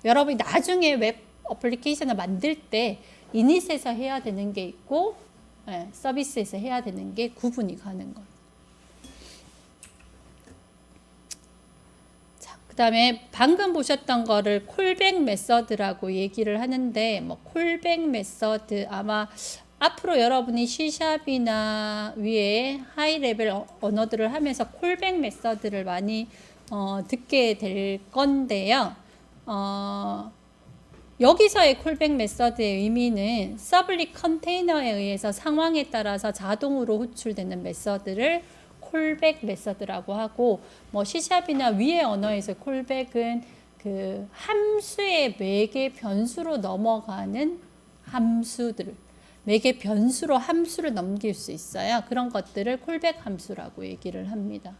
여러분이 나중에 웹 어플리케이션을 만들 때 init에서 해야 되는 게 있고 서비스에서 해야 되는 게 구분이 가는 거예요. 자, 그 다음에 방금 보셨던 거를 콜백 메서드라고 얘기를 하는데 뭐 콜백 메서드 아마 앞으로 여러분이 C샵이나 위에 하이 레벨 언어들을 하면서 콜백 메서드를 많이 듣게 될 건데요. 여기서의 콜백 메서드의 의미는 서블릿 컨테이너에 의해서 상황에 따라서 자동으로 호출되는 메서드를 콜백 메서드라고 하고 뭐 C샵이나 위의 언어에서 콜백은 그 함수의 매개 변수로 넘어가는 함수들 매개 변수로 함수를 넘길 수 있어요. 그런 것들을 콜백 함수라고 얘기를 합니다.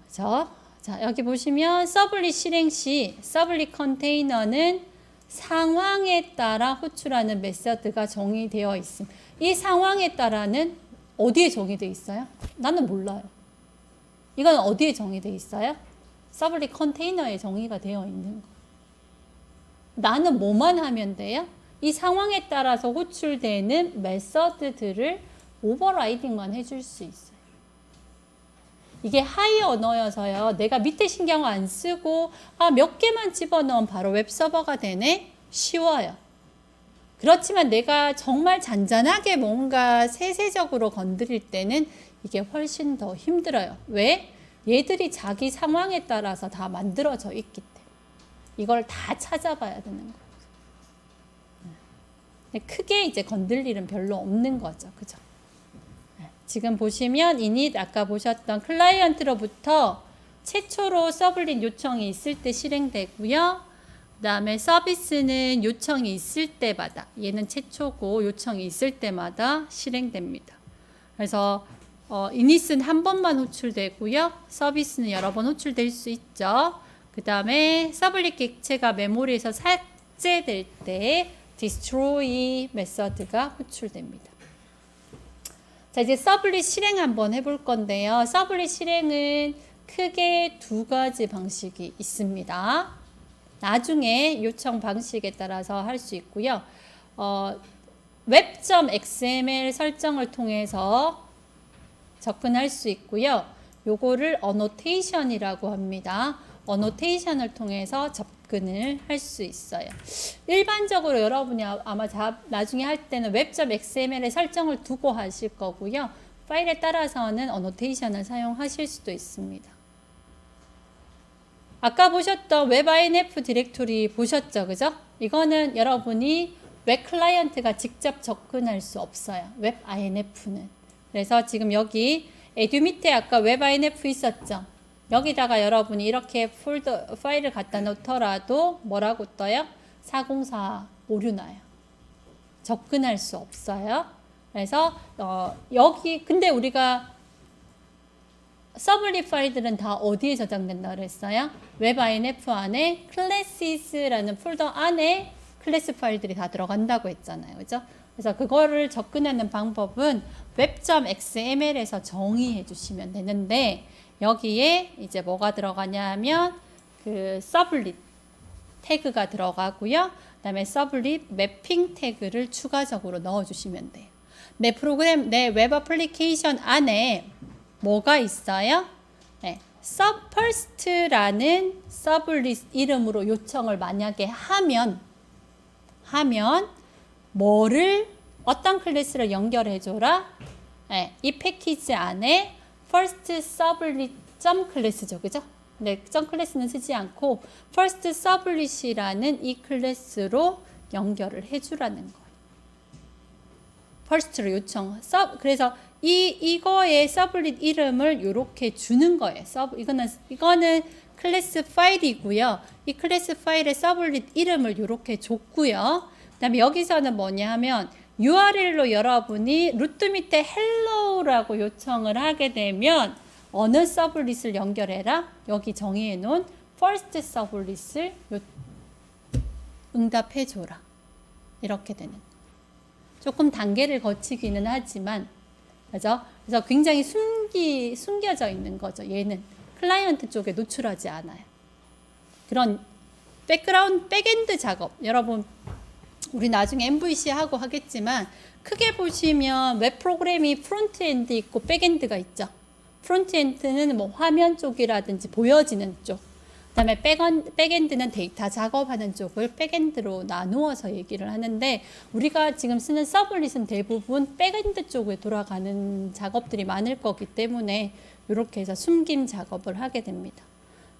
그렇죠? 자, 여기 보시면 서블릿 실행 시 서블릿 컨테이너는 상황에 따라 호출하는 메서드가 정의되어 있음. 이 상황에 따라는 어디에 정의되어 있어요? 나는 몰라요. 이건 어디에 정의되어 있어요? 서블릿 컨테이너에 정의가 되어 있는 거. 나는 뭐만 하면 돼요? 이 상황에 따라서 호출되는 메서드들을 오버라이딩만 해줄 수 있어요. 이게 하이 언어여서요. 내가 밑에 신경 안 쓰고 몇 개만 집어넣으면 바로 웹서버가 되네? 쉬워요. 그렇지만 내가 정말 잔잔하게 뭔가 세세적으로 건드릴 때는 이게 훨씬 더 힘들어요. 왜? 얘들이 자기 상황에 따라서 다 만들어져 있기 때문에 이걸 다 찾아봐야 되는 거예요. 크게 이제 건들 일은 별로 없는 거죠. 그죠? 지금 보시면 이닛 아까 보셨던 클라이언트로부터 최초로 서블릿 요청이 있을 때 실행되고요. 그 다음에 서비스는 요청이 있을 때마다, 얘는 최초고 요청이 있을 때마다 실행됩니다. 그래서 이닛은 한 번만 호출되고요. 서비스는 여러 번 호출될 수 있죠. 그 다음에 서블릿 객체가 메모리에서 삭제될 때 destroy 메서드가 호출됩니다. 자, 이제 서블릿 실행 한번 해볼 건데요. 서블릿 실행은 크게 두 가지 방식이 있습니다. 나중에 요청 방식에 따라서 할 수 있고요. web.xml 설정을 통해서 접근할 수 있고요. 요거를 어노테이션이라고 합니다. 어노테이션을 통해서 접근을 할 수 있어요. 일반적으로 여러분이 아마 나중에 할 때는 web.xml에 설정을 두고 하실 거고요. 파일에 따라서는 어노테이션을 사용하실 수도 있습니다. 아까 보셨던 웹inf 디렉토리 보셨죠? 그죠? 이거는 여러분이 웹 클라이언트가 직접 접근할 수 없어요. 웹inf는. 그래서 지금 여기 에듀 밑에 아까 웹inf 있었죠? 여기다가 여러분이 이렇게 파일을 갖다 놓더라도 뭐라고 떠요? 404 오류 나요. 접근할 수 없어요. 그래서 여기 근데 우리가 서블릿 파일들은 다 어디에 저장된다 그랬어요? 웹inf 안에 classes라는 폴더 안에 클래스 파일들이 다 들어간다고 했잖아요. 그죠? 그래서 그거를 접근하는 방법은 web.xml에서 정의해 주시면 되는데 여기에 이제 뭐가 들어가냐면 그 서블릿 태그가 들어가고요. 그다음에 서블릿 매핑 태그를 추가적으로 넣어 주시면 돼요. 내 프로그램, 내 웹 애플리케이션 안에 뭐가 있어요? 네, first라는 서블릿 이름으로 요청을 만약에 하면 뭐를 어떤 클래스를 연결해 줘라? 네, 이 패키지 안에 first sublet class죠, 그죠? 네, class는 쓰지 않고 first sublet이라는 이 클래스로 연결을 해주라는 거예요. first로 요청. 그래서 이거의 서블릿 이름을 이렇게 주는 거예요. 이거는 클래스 파일이고요. 이 클래스 파일의 서블릿 이름을 이렇게 줬고요. 그다음에 여기서는 뭐냐 하면 URL로 여러분이 루트 밑에 hello라고 요청을 하게 되면 어느 서블릿을 연결해라? 여기 정의해 놓은 first 서블릿을 응답해 줘라. 이렇게 되는. 조금 단계를 거치기는 하지만 그죠? 그래서 굉장히 숨겨져 있는 거죠. 얘는 클라이언트 쪽에 노출하지 않아요. 그런 백엔드 작업. 여러분 우리 나중에 MVC 하고 하겠지만 크게 보시면 웹 프로그램이 프론트엔드 있고 백엔드가 있죠. 프론트엔드는 뭐 화면 쪽이라든지 보여지는 쪽. 그다음에 백엔드는 데이터 작업하는 쪽을 백엔드로 나누어서 얘기를 하는데 우리가 지금 쓰는 서블릿은 대부분 백엔드 쪽에 돌아가는 작업들이 많을 거기 때문에 이렇게 해서 숨김 작업을 하게 됩니다.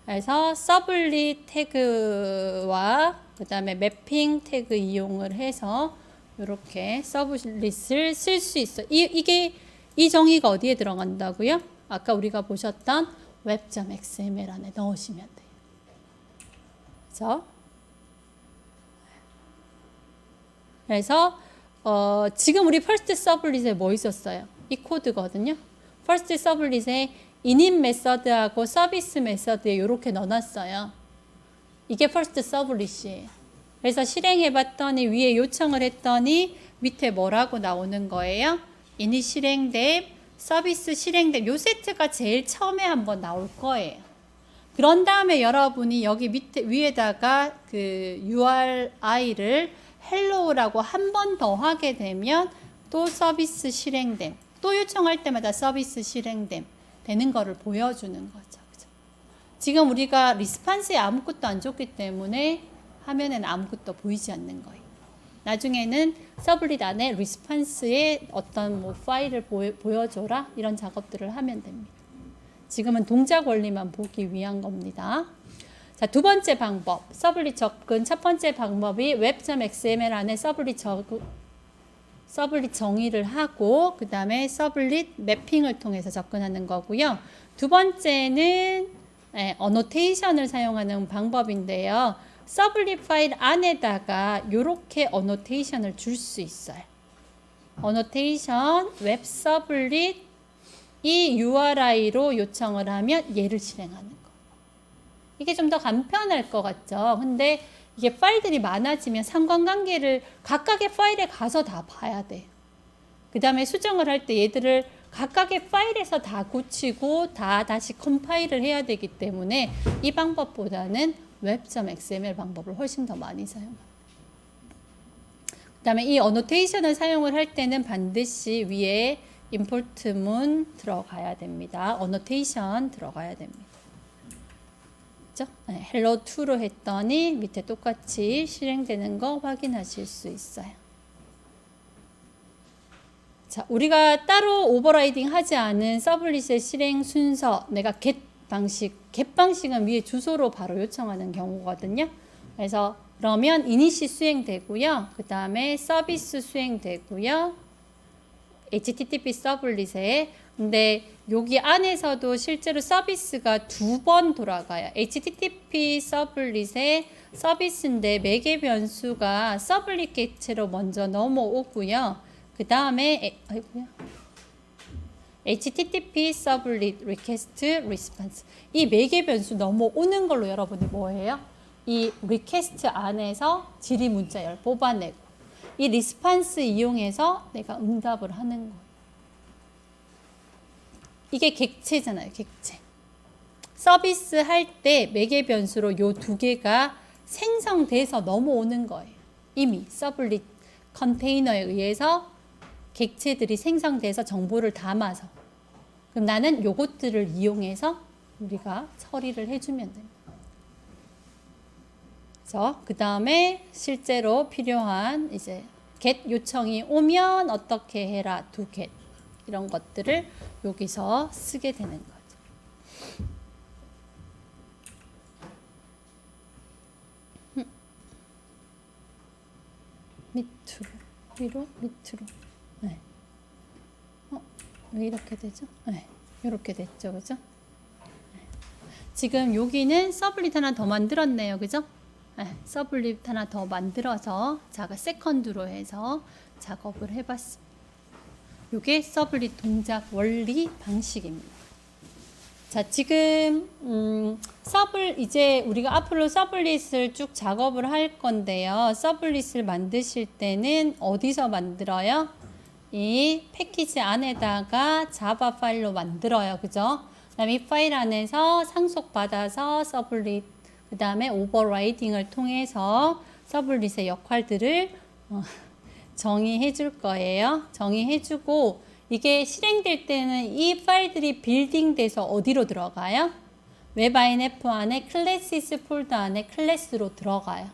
그래서 서블릿 태그와 그다음에 매핑 태그 이용을 해서 이렇게 서블릿을 쓸 수 있어. 이 정의가 어디에 들어간다고요? 아까 우리가 보셨던 web.xml 안에 넣으시면 돼요. 그렇죠? 그래서 지금 우리 first 서블릿에 뭐 있었어요? 이 코드거든요. first 서블릿에 init 메서드하고 서비스 메서드에 이렇게 넣어놨어요. 이게 first 서블릿이에요. 그래서 실행해 봤더니 위에 요청을 했더니 밑에 뭐라고 나오는 거예요? init 실행됨, 서비스 실행됨. 요 세트가 제일 처음에 한번 나올 거예요. 그런 다음에 여러분이 여기 밑에 위에다가 그 URI를 hello라고 한 번 더 하게 되면 또 서비스 실행됨, 또 요청할 때마다 서비스 실행됨 되는 거를 보여주는 거죠. 그죠? 지금 우리가 리스판스에 아무것도 안 줬기 때문에 화면에는 아무것도 보이지 않는 거예요. 나중에는 서블릿 안에 리스판스의 어떤 뭐 파일을 보여줘라 이런 작업들을 하면 됩니다. 지금은 동작 원리만 보기 위한 겁니다. 자, 두 번째 방법, 서블릿 접근. 첫 번째 방법이 web.xml 안에 서블릿 정의를 하고 그 다음에 서블릿 매핑을 통해서 접근하는 거고요. 두 번째는 어노테이션을 사용하는 방법인데요. 서블릿 파일 안에다가 이렇게 어노테이션을 줄 수 있어요. 어노테이션 웹 서블릿 이 URI로 요청을 하면 얘를 실행하는 거. 이게 좀 더 간편할 것 같죠. 근데 이게 파일들이 많아지면 상관관계를 각각의 파일에 가서 다 봐야 돼. 그 다음에 수정을 할 때 얘들을 각각의 파일에서 다 고치고 다시 컴파일을 해야 되기 때문에 이 방법보다는 web.xml 방법을 훨씬 더 많이 사용합니다. 그 다음에 이 어노테이션을 사용을 할 때는 반드시 위에 임포트문 들어가야 됩니다. 어노테이션 들어가야 됩니다. 그렇죠? hello to로 했더니 밑에 똑같이 실행되는 거 확인하실 수 있어요. 자, 우리가 따로 오버라이딩 하지 않은 서블릿의 실행 순서, 내가 get 방식은 위에 주소로 바로 요청하는 경우거든요. 그래서 그러면 이니시 수행되고요. 그 다음에 서비스 수행되고요. HTTP 서블릿에 근데 여기 안에서도 실제로 서비스가 두 번 돌아가요. HTTP 서블릿의 서비스인데 매개 변수가 서블릿 객체로 먼저 넘어오고요. 그 다음에 HTTP 서블릿 리퀘스트 리스폰스 이 매개 변수 넘어오는 걸로 여러분이 뭐예요? 이 리퀘스트 안에서 질의 문자열 뽑아내고 이 리스폰스 이용해서 내가 응답을 하는 거예요. 이게 객체잖아요. 객체. 서비스 할 때 매개 변수로 요 두 개가 생성돼서 넘어오는 거예요. 이미 서블릿 컨테이너에 의해서 객체들이 생성돼서 정보를 담아서 그럼 나는 요것들을 이용해서 우리가 처리를 해주면 됩니다. 그래서 그 다음에 실제로 필요한 이제 get 요청이 오면 어떻게 해라 to get 이런 것들을 여기서 쓰게 되는 거죠. 밑으로 위로 밑으로 네. 왜 이렇게 되죠? 네. 이렇게 됐죠, 그죠? 네. 지금 여기는 서블릿 하나 더 만들었네요, 그죠? 네. 서블릿 하나 더 만들어서 제가 세컨드로 해서 작업을 해봤습니다. 이게 서블릿 동작 원리 방식입니다. 자, 지금 이제 우리가 앞으로 서블릿을 쭉 작업을 할 건데요. 서블릿을 만드실 때는 어디서 만들어요? 이 패키지 안에다가 자바 파일로 만들어요. 그죠? 그다음에 이 파일 안에서 상속받아서 서블릿, 그 다음에 오버라이딩을 통해서 서블릿의 역할들을 정의해 줄 거예요. 정의해 주고 이게 실행될 때는 이 파일들이 빌딩돼서 어디로 들어가요? 웹INF 안에 클래시스 폴더 안에 클래스로 들어가요.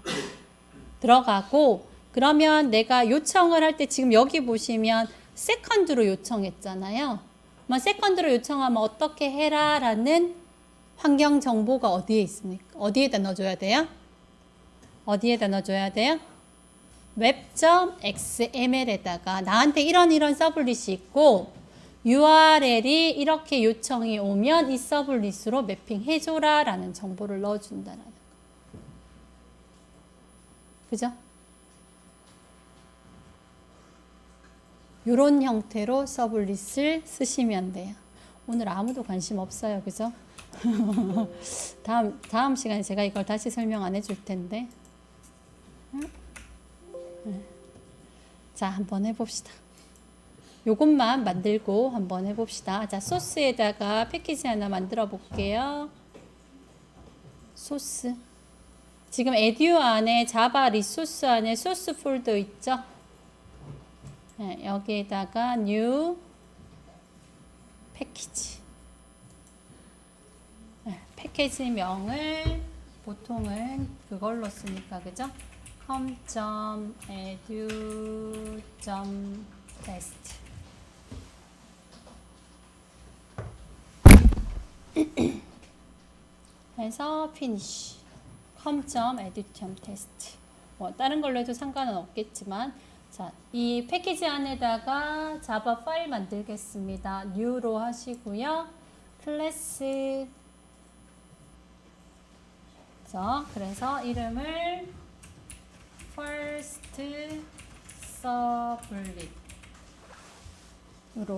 들어가고 그러면 내가 요청을 할 때 지금 여기 보시면 세컨드로 요청했잖아요. 세컨드로 요청하면 어떻게 해라 라는 환경 정보가 어디에 있습니까? 어디에다 넣어줘야 돼요? 어디에다 넣어줘야 돼요? web.xml에다가 나한테 이런 서블릿이 있고 URL이 이렇게 요청이 오면 이 서블릿으로 매핑해줘라 라는 정보를 넣어준다라는 거. 그죠? 이런 형태로 서블릿을 쓰시면 돼요. 오늘 아무도 관심 없어요. 그죠? 다음 시간에 제가 이걸 다시 설명 안 해줄 텐데. 자, 한번 해봅시다. 요것만 만들고 한번 해봅시다. 자, 소스에다가 패키지 하나 만들어 볼게요. 소스. 지금 에듀 안에 자바 리소스 안에 소스 폴더 있죠? 네, 여기에다가 new 패키지. 네, 패키지 명을 보통은 그걸로 쓰니까, 그죠? com.edu.test 해서 finish com.edu.test 다른 걸로 해도 상관은 없겠지만 자, 이 패키지 안에다가 자바 파일 만들겠습니다. new로 하시고요. 클래스 그래서 이름을 first servlet으로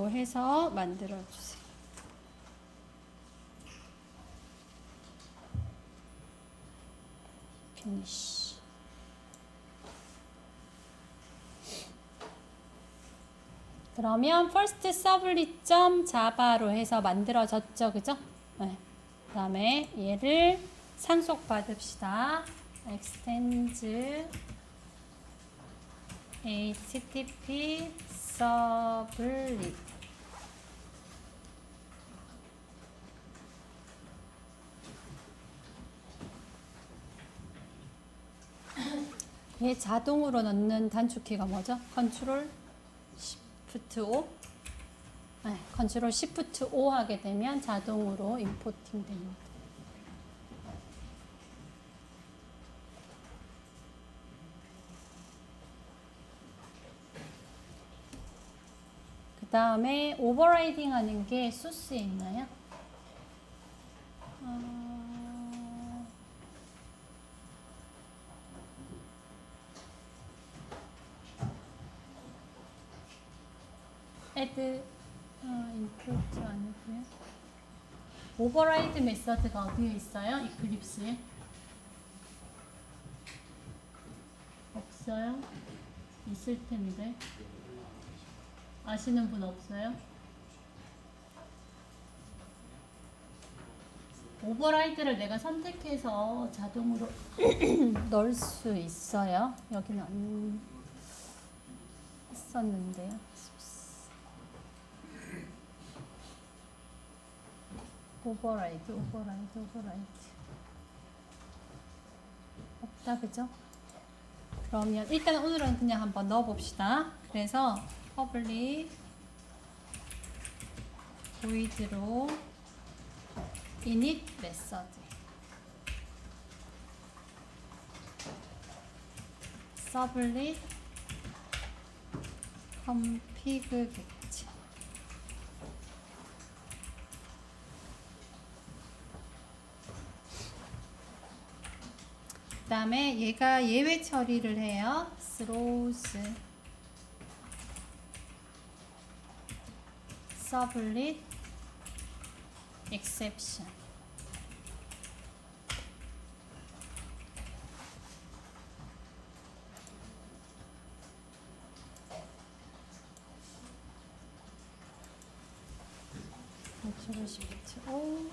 해서 만들어 주세요. finish 그러면 first servlet.java로 해서 만들어졌죠, 그죠? 네. 그 다음에 얘를 상속 받읍시다. extends http servlet 얘 자동으로 넣는 단축키가 뭐죠? 컨트롤 Shift O. 네, 컨트롤 Shift O 하게 되면 자동으로 임포팅 됩니다. 그 다음에 오버라이딩 하는 게 소스에 있나요? add input 아니고요. 오버라이드 메서드가 어디에 있어요? 이클립스에? 없어요? 있을 텐데. 아시는 분 없어요? 오버라이드를 내가 선택해서 자동으로 넣을 수 있어요. 여기는 안 있었는데요. 오버라이드 없다, 그죠? 그러면 일단 오늘은 그냥 한번 넣어봅시다. 그래서 public void로 init method servlet config 객체 그 다음에 얘가 예외 처리를 해요. throws servlet exception 컨트롤 시프트 O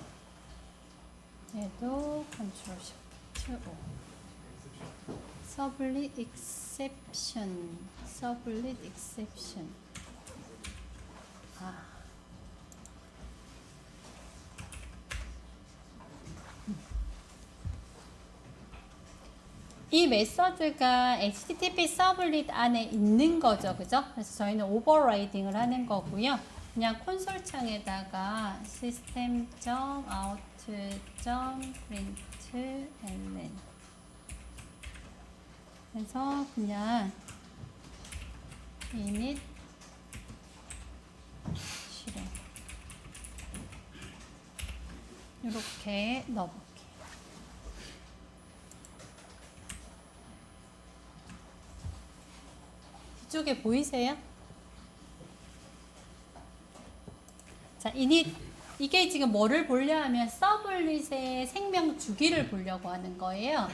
얘도 컨트롤 시프트 O servlet exception 이 메서드가 HTTP 서블릿 안에 있는 거죠, 그죠? 그래서 저희는 오버라이딩을 하는 거고요. 그냥 콘솔 창에다가 system.out.println 그래서 그냥 init 실행 이렇게 넣어볼게요. 뒤쪽에 보이세요? 자, init 이게 지금 뭐를 보려 하면 서블릿의 생명 주기를 보려고 하는 거예요.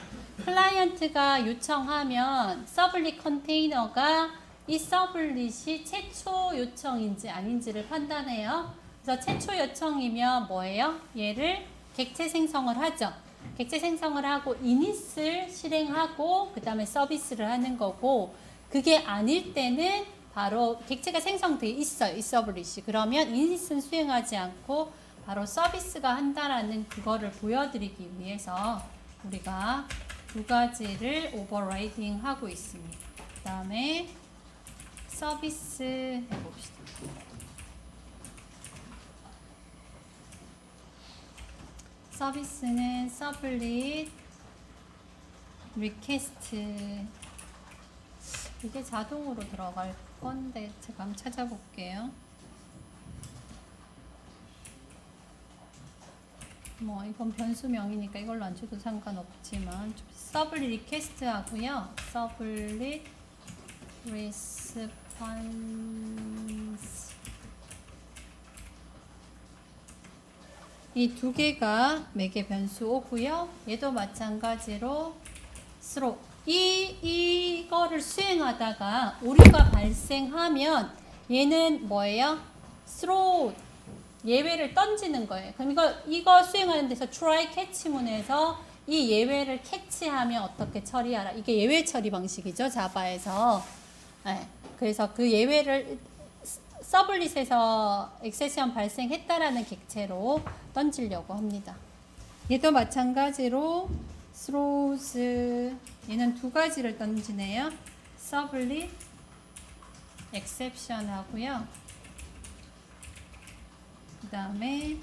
클라이언트가 요청하면 서블릿 컨테이너가 이 서블릿이 최초 요청인지 아닌지를 판단해요. 그래서 최초 요청이면 뭐예요? 얘를 객체 생성을 하죠. 객체 생성을 하고 이닛을 실행하고 그 다음에 서비스를 하는 거고, 그게 아닐 때는 바로 객체가 생성되어 있어요. 이 서블릿이. 그러면 이닛은 수행하지 않고 바로 서비스가 한다라는 그거를 보여드리기 위해서 우리가 두 가지를 오버라이딩 하고 있습니다. 그 다음에 서비스 해봅시다. 서비스는 서블릿 리퀘스트, 이게 자동으로 들어갈 건데 제가 한번 찾아볼게요. 뭐 이건 변수명이니까 이걸로 안 줘도 상관없지만 서블릿 리퀘스트 하고요. 서블릿 리스폰스, 이 두 개가 매개 변수 오고요. 얘도 마찬가지로 throw, 이거를 수행하다가 오류가 발생하면 얘는 뭐예요? throw, 예외를 던지는 거예요. 그럼 이거 수행하는 데서 try catch문에서 이 예외를 캐치하면 어떻게 처리하라. 이게 예외 처리 방식이죠, 자바에서. 네, 그래서 그 예외를 서블릿에서 엑세션 발생했다라는 객체로 던지려고 합니다. 얘도 마찬가지로 throws, 얘는 두 가지를 던지네요. 서블릿 exception 하고요. 그 다음에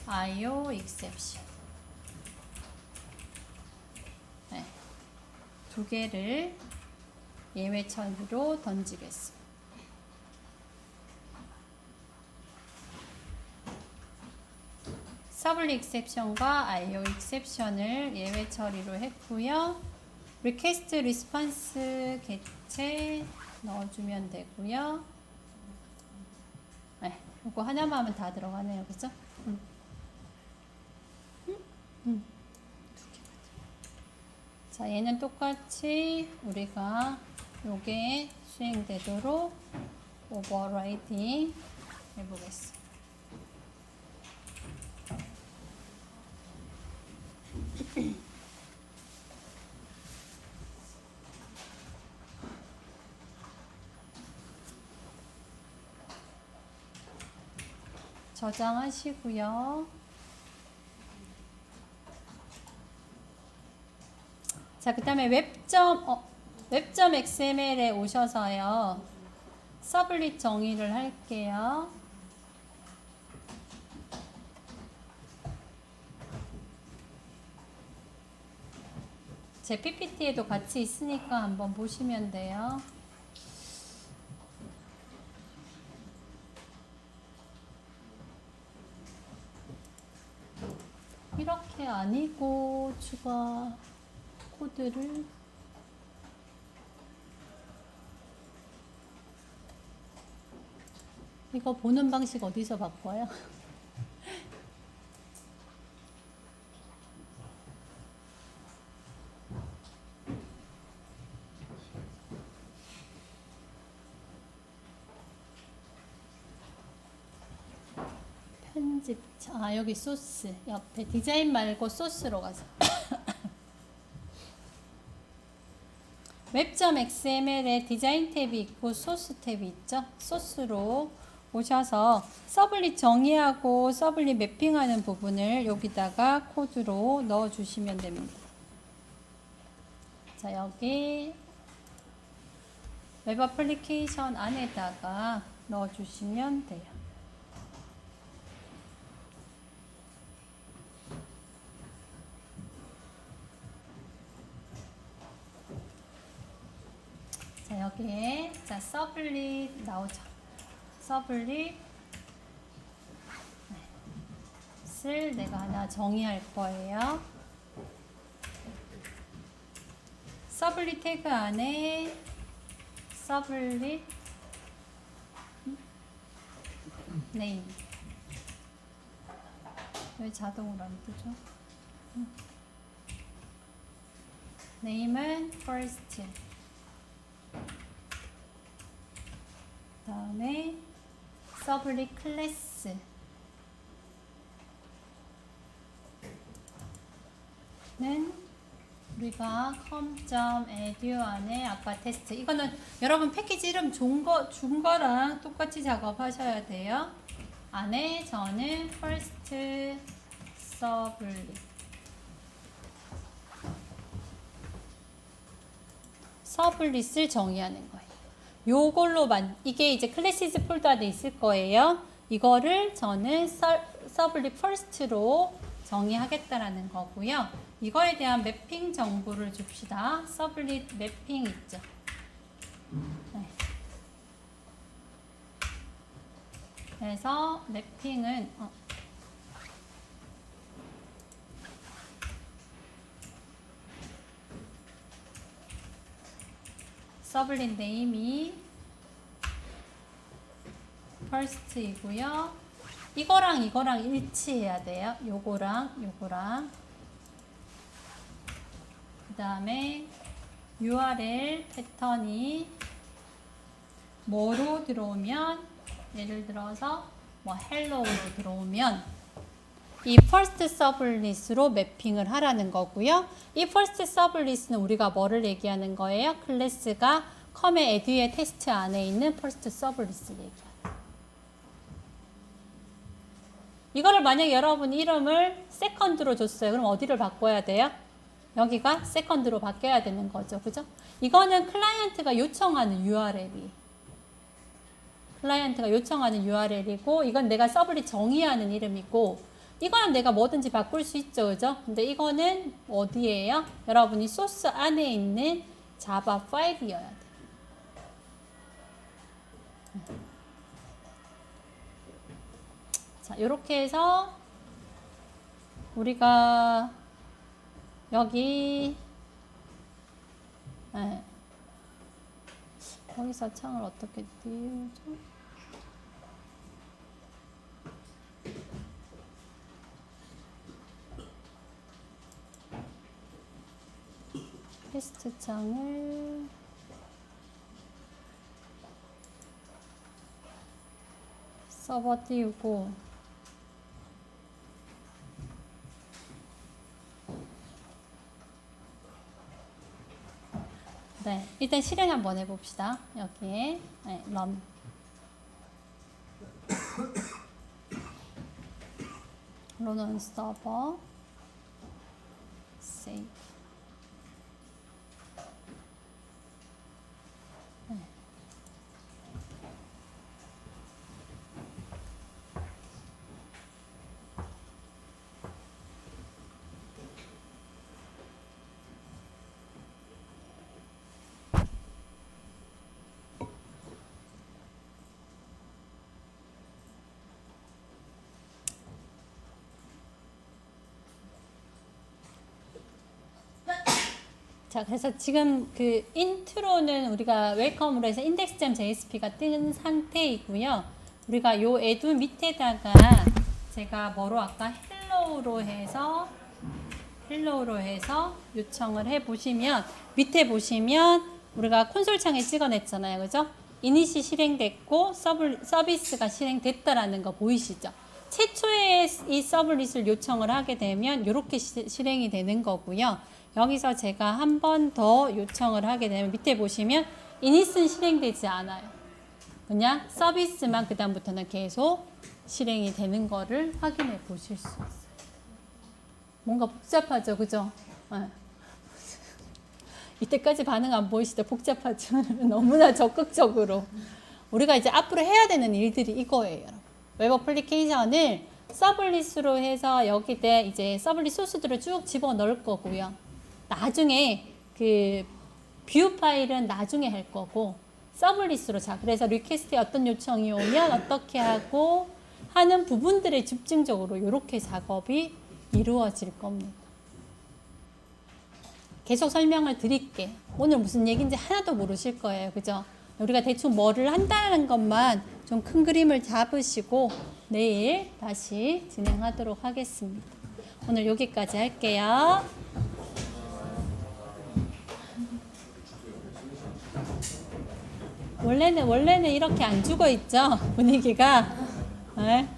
IO exception. 네, 두 개를 예외 처리로 던지겠습니다. 서블릿 exception과 IO exception을 예외 처리로 했고요. request response 객체 넣어주면 되고요. 네, 이거 하나만 하면 다 들어가네요, 그죠? 자, 얘는 똑같이 우리가 요게 수행되도록 오버라이딩 해보겠습니다. 저장하시고요. 자, 그 다음에 웹점 XML에 오셔서요. 서블릿 정의를 할게요. 제 PPT에도 같이 있으니까 한번 보시면 돼요. 이렇게 아니고 추가 코드를 이거 보는 방식 어디서 바꿔요? 편집, 아 여기 소스 옆에 디자인 말고 소스로 가자. 웹.xml에 디자인 탭이 있고 소스 탭이 있죠. 소스로 오셔서 서블릿 정의하고 서블릿 매핑하는 부분을 여기다가 코드로 넣어 주시면 됩니다. 자, 여기 웹 애플리케이션 안에다가 넣어 주시면 돼요. 자, 여기에 자 서블릿 나오죠. 서블릿을 내가 하나 정의할 거예요. 서블릿 태그 안에 서블릿 네임. 왜 자동으로 안 뜨죠? 네임은 first. 다음에 서블릿 클래스 는 우리가 com.edu 안에 아까 테스트, 이거는 여러분 패키지 이름 준 거랑 똑같이 작업하셔야 돼요. 안에 저는 first 서블릿 서블릿을 정의하는 거예요. 요걸로만 이게 이제 클래시즈 폴더 안에 있을 거예요. 이거를 저는 서블릿 퍼스트로 정의하겠다라는 거고요. 이거에 대한 매핑 정보를 줍시다. 서블릿 매핑 있죠. 네. 그래서 매핑은 서블릿 네임이 first이고요. 이거랑 이거랑 일치해야 돼요. 요거랑 그 다음에 URL 패턴이 뭐로 들어오면, 예를 들어서 뭐 hello로 들어오면 이 first sublet으로 매핑을 하라는 거고요. 이 first sublet은 우리가 뭐를 얘기하는 거예요? 클래스가 컴의 에듀의 테스트 안에 있는 first sublet을 얘기하는. 이거를 만약 여러분 이름을 세컨드로 줬어요. 그럼 어디를 바꿔야 돼요? 여기가 세컨드로 바뀌어야 되는 거죠. 그죠? 이거는 클라이언트가 요청하는 URL이고, 이건 내가 서블릿 정의하는 이름이고, 이거는 내가 뭐든지 바꿀 수 있죠. 그죠? 근데 이거는 어디예요? 여러분이 소스 안에 있는 자바 파일이어야 돼요. 자, 요렇게 해서 우리가 여기 거기서 창을 어떻게 띄우죠? 테스트 창을 서버 띄우고, 네, 일단 실행 한번 해봅시다. 여기에 run on server save. 자, 그래서 지금 그 인트로는 우리가 웰컴으로 해서 index.jsp가 뜬 상태이고요. 우리가 요 에두 밑에다가 제가 뭐로 아까 헬로우로 해서 요청을 해 보시면, 밑에 보시면 우리가 콘솔 창에 찍어냈잖아요. 그죠? 이닛이 실행됐고 서비스가 실행됐다라는 거 보이시죠? 최초에 이 서블릿을 요청을 하게 되면 이렇게 실행이 되는 거고요. 여기서 제가 한 번 더 요청을 하게 되면 밑에 보시면 이닛은 실행되지 않아요. 그냥 서비스만 그 다음부터는 계속 실행이 되는 거를 확인해 보실 수 있어요. 뭔가 복잡하죠, 그죠? 이때까지 반응 안 보이시죠? 복잡하죠? 너무나 적극적으로. 우리가 이제 앞으로 해야 되는 일들이 이거예요, 여러분. 웹 어플리케이션을 서블릿으로 해서 여기에 이제 서블릿 소스들을 쭉 집어 넣을 거고요. 나중에 그 뷰 파일은 나중에 할 거고, 서블릿으로, 자, 그래서 리퀘스트에 어떤 요청이 오면 어떻게 하고 하는 부분들에 집중적으로 이렇게 작업이 이루어질 겁니다. 계속 설명을 드릴게. 오늘 무슨 얘기인지 하나도 모르실 거예요. 그죠? 우리가 대충 뭐를 한다는 것만 좀 큰 그림을 잡으시고 내일 다시 진행하도록 하겠습니다. 오늘 여기까지 할게요. 원래는 이렇게 안 죽어 있죠, 분위기가. 네?